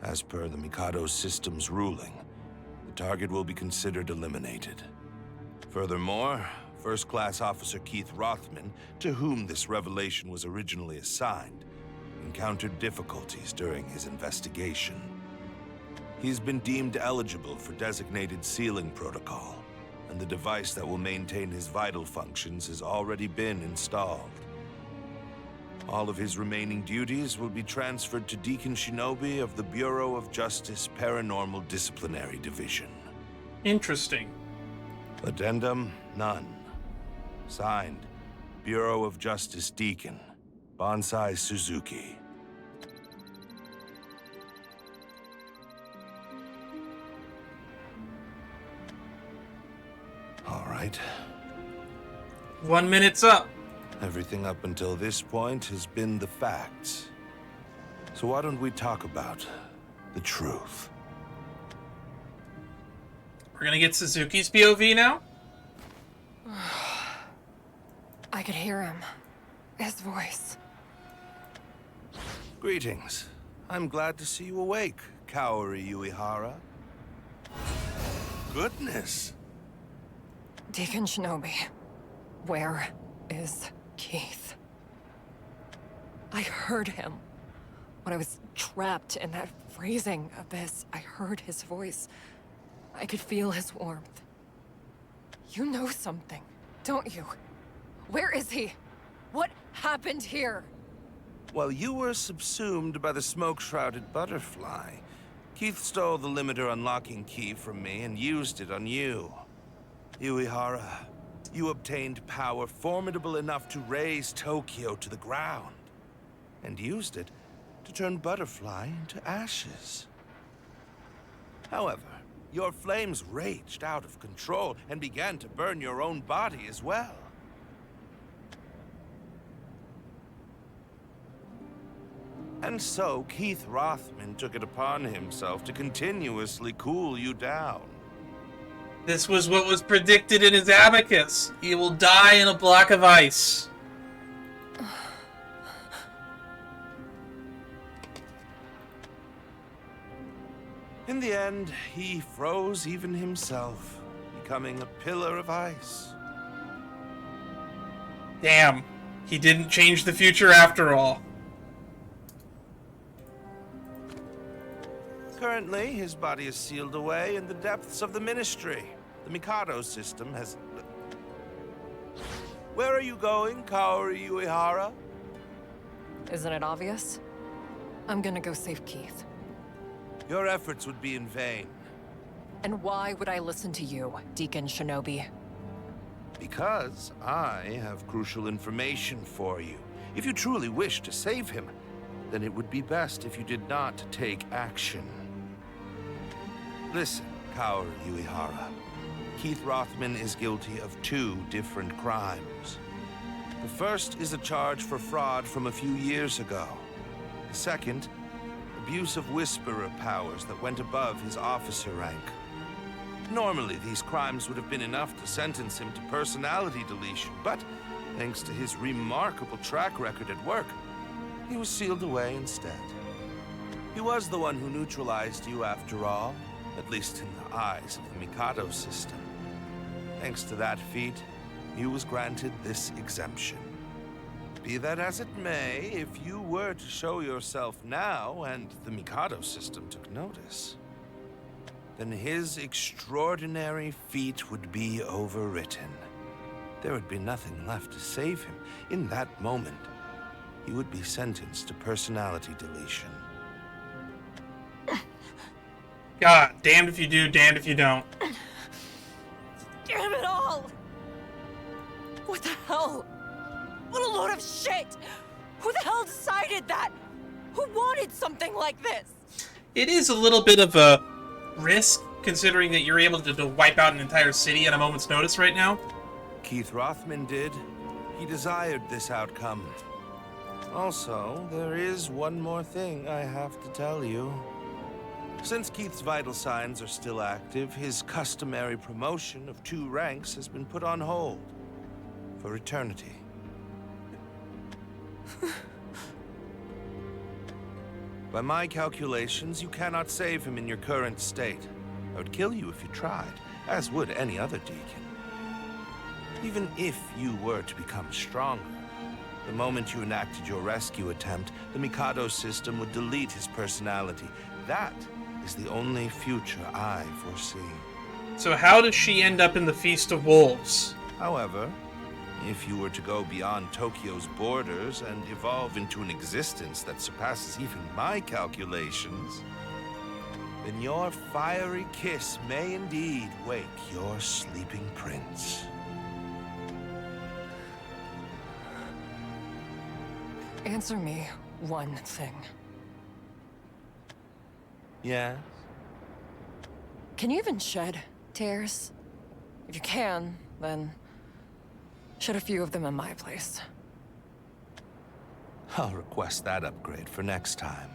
As per the Mikado system's ruling, the target will be considered eliminated. Furthermore, First Class Officer Keith Rothman, to whom this revelation was originally assigned, encountered difficulties during his investigation. He's been deemed eligible for designated sealing protocol, and the device that will maintain his vital functions has already been installed. All of his remaining duties will be transferred to Deacon Shinobi of the Bureau of Justice Paranormal Disciplinary Division. Interesting. Addendum, none. Signed, Bureau of Justice Deacon, Bonsai Suzuki. All right. 1 minute's up. Everything up until this point has been the facts. So why don't we talk about the truth? We're gonna get Suzuki's POV now? I could hear him. His voice. Greetings. I'm glad to see you awake, Kaori Yuihara. Goodness. Deacon Shinobi, where is Keith? I heard him. When I was trapped in that freezing abyss, I heard his voice. I could feel his warmth. You know something, don't you? Where is he? What happened here? While you were subsumed by the smoke-shrouded butterfly, Keith stole the limiter unlocking key from me and used it on you. Yuihara, you obtained power formidable enough to raze Tokyo to the ground, and used it to turn Butterfly into ashes. However, your flames raged out of control and began to burn your own body as well. And so Keith Rothman took it upon himself to continuously cool you down. This was what was predicted in his abacus. He will die in a block of ice. In the end, he froze even himself, becoming a pillar of ice. Damn. He didn't change the future after all. Currently, his body is sealed away in the depths of the Ministry. The Mikado system has... Where are you going, Kaori Yuihara? Isn't it obvious? I'm gonna go save Keith. Your efforts would be in vain. And why would I listen to you, Deacon Shinobi? Because I have crucial information for you. If you truly wish to save him, then it would be best if you did not take action. Listen, Kaori Yuihara. Keith Rothman is guilty of 2 different crimes. The first is a charge for fraud from a few years ago. The second, abuse of Whisperer powers that went above his officer rank. Normally, these crimes would have been enough to sentence him to personality deletion, but thanks to his remarkable track record at work, he was sealed away instead. He was the one who neutralized you after all, at least in the eyes of the Mikado system. Thanks to that feat, you was granted this exemption. Be that as it may, if you were to show yourself now and the Mikado system took notice, then his extraordinary feat would be overwritten. There would be nothing left to save him. In that moment, he would be sentenced to personality deletion. God, damned if you do, damned if you don't. Damn it all! What the hell? What a load of shit! Who the hell decided that? Who wanted something like this? It is a little bit of a risk, considering that you're able to wipe out an entire city at a moment's notice right now. Keith Rothman did. He desired this outcome. Also, there is one more thing I have to tell you. Since Keith's vital signs are still active, his customary promotion of 2 ranks has been put on hold for eternity. By my calculations, you cannot save him in your current state. I would kill you if you tried, as would any other deacon. Even if you were to become stronger, the moment you enacted your rescue attempt, the Mikado system would delete his personality. That is the only future I foresee. So how does she end up in the Feast of Wolves? However, if you were to go beyond Tokyo's borders and evolve into an existence that surpasses even my calculations, then your fiery kiss may indeed wake your sleeping prince. Answer me one thing. Yes? Can you even shed tears? If you can, then shed a few of them in my place. I'll request that upgrade for next time.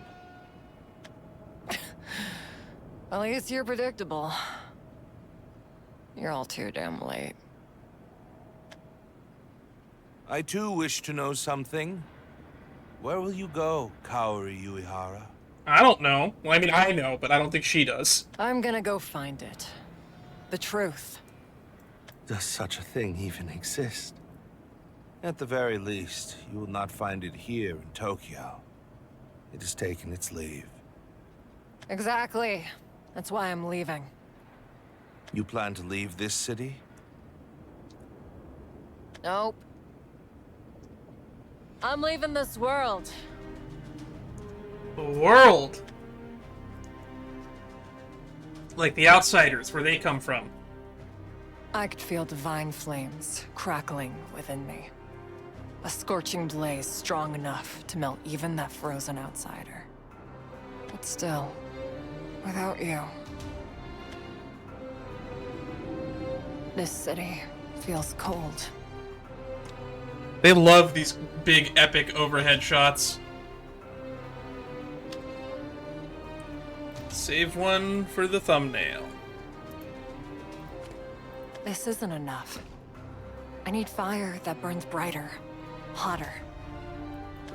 At least you're predictable. You're all too damn late. I too wish to know something. Where will you go, Kaori Yuihara? I don't know. Well, I mean, I know, but I don't think she does. I'm gonna go find it. The truth. Does such a thing even exist? At the very least, you will not find it here in Tokyo. It has taken its leave. Exactly. That's why I'm leaving. You plan to leave this city? Nope. I'm leaving this world. The world? Like the Outsiders, where they come from. I could feel divine flames crackling within me. A scorching blaze strong enough to melt even that frozen outsider. But still, without you, this city feels cold. They love these big, epic overhead shots. Save one for the thumbnail. This isn't enough. I need fire that burns brighter, hotter.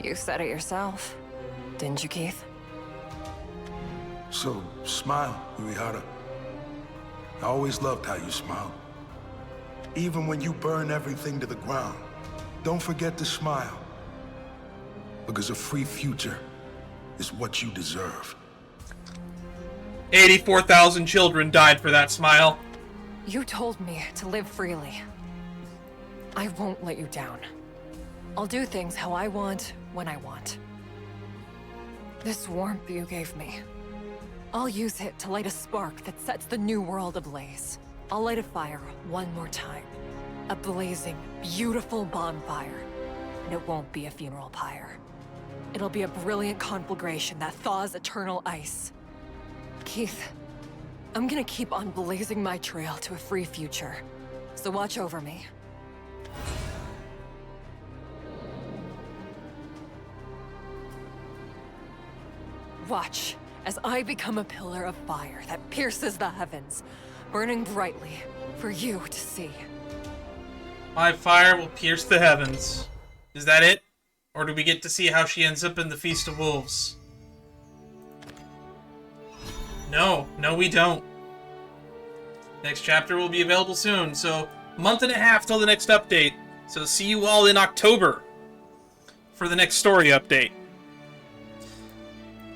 You said it yourself, didn't you, Keith? So, smile, Yuihara. I always loved how you smiled. Even when you burn everything to the ground, don't forget to smile. Because a free future is what you deserve. 84,000 children died for that smile. You told me to live freely. I won't let you down. I'll do things how I want, when I want. This warmth you gave me, I'll use it to light a spark that sets the new world ablaze. I'll light a fire one more time. A blazing, beautiful bonfire. And it won't be a funeral pyre. It'll be a brilliant conflagration that thaws eternal ice. Keith, I'm gonna keep on blazing my trail to a free future. So watch over me. Watch as I become a pillar of fire that pierces the heavens, burning brightly for you to see. My fire will pierce the heavens. Is that it? Or do we get to see how she ends up in the Feast of Wolves? No, we don't. Next chapter will be available soon, so a month and a half till the next update. So see you all in October for the next story update.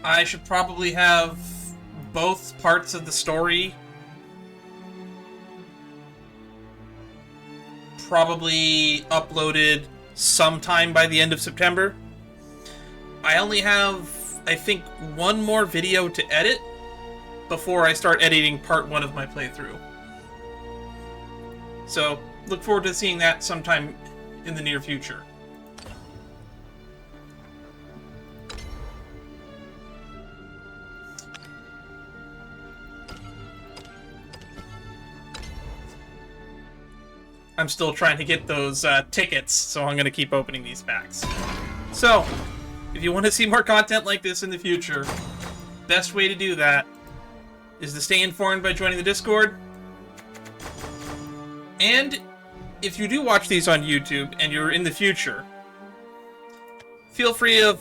I should probably have both parts of the story probably uploaded sometime by the end of September. I only have, I think, one more video to edit before I start editing part 1 of my playthrough. So, look forward to seeing that sometime in the near future. I'm still trying to get those tickets, so I'm going to keep opening these packs. So, if you want to see more content like this in the future, best way to do that is to stay informed by joining the Discord. And if you do watch these on YouTube and you're in the future, feel free to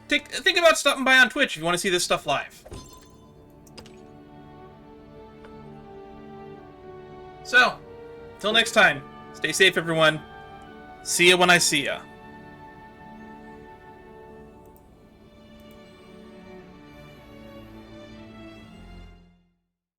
think about stopping by on Twitch if you want to see this stuff live. So, until next time, stay safe, everyone. See ya when I see ya.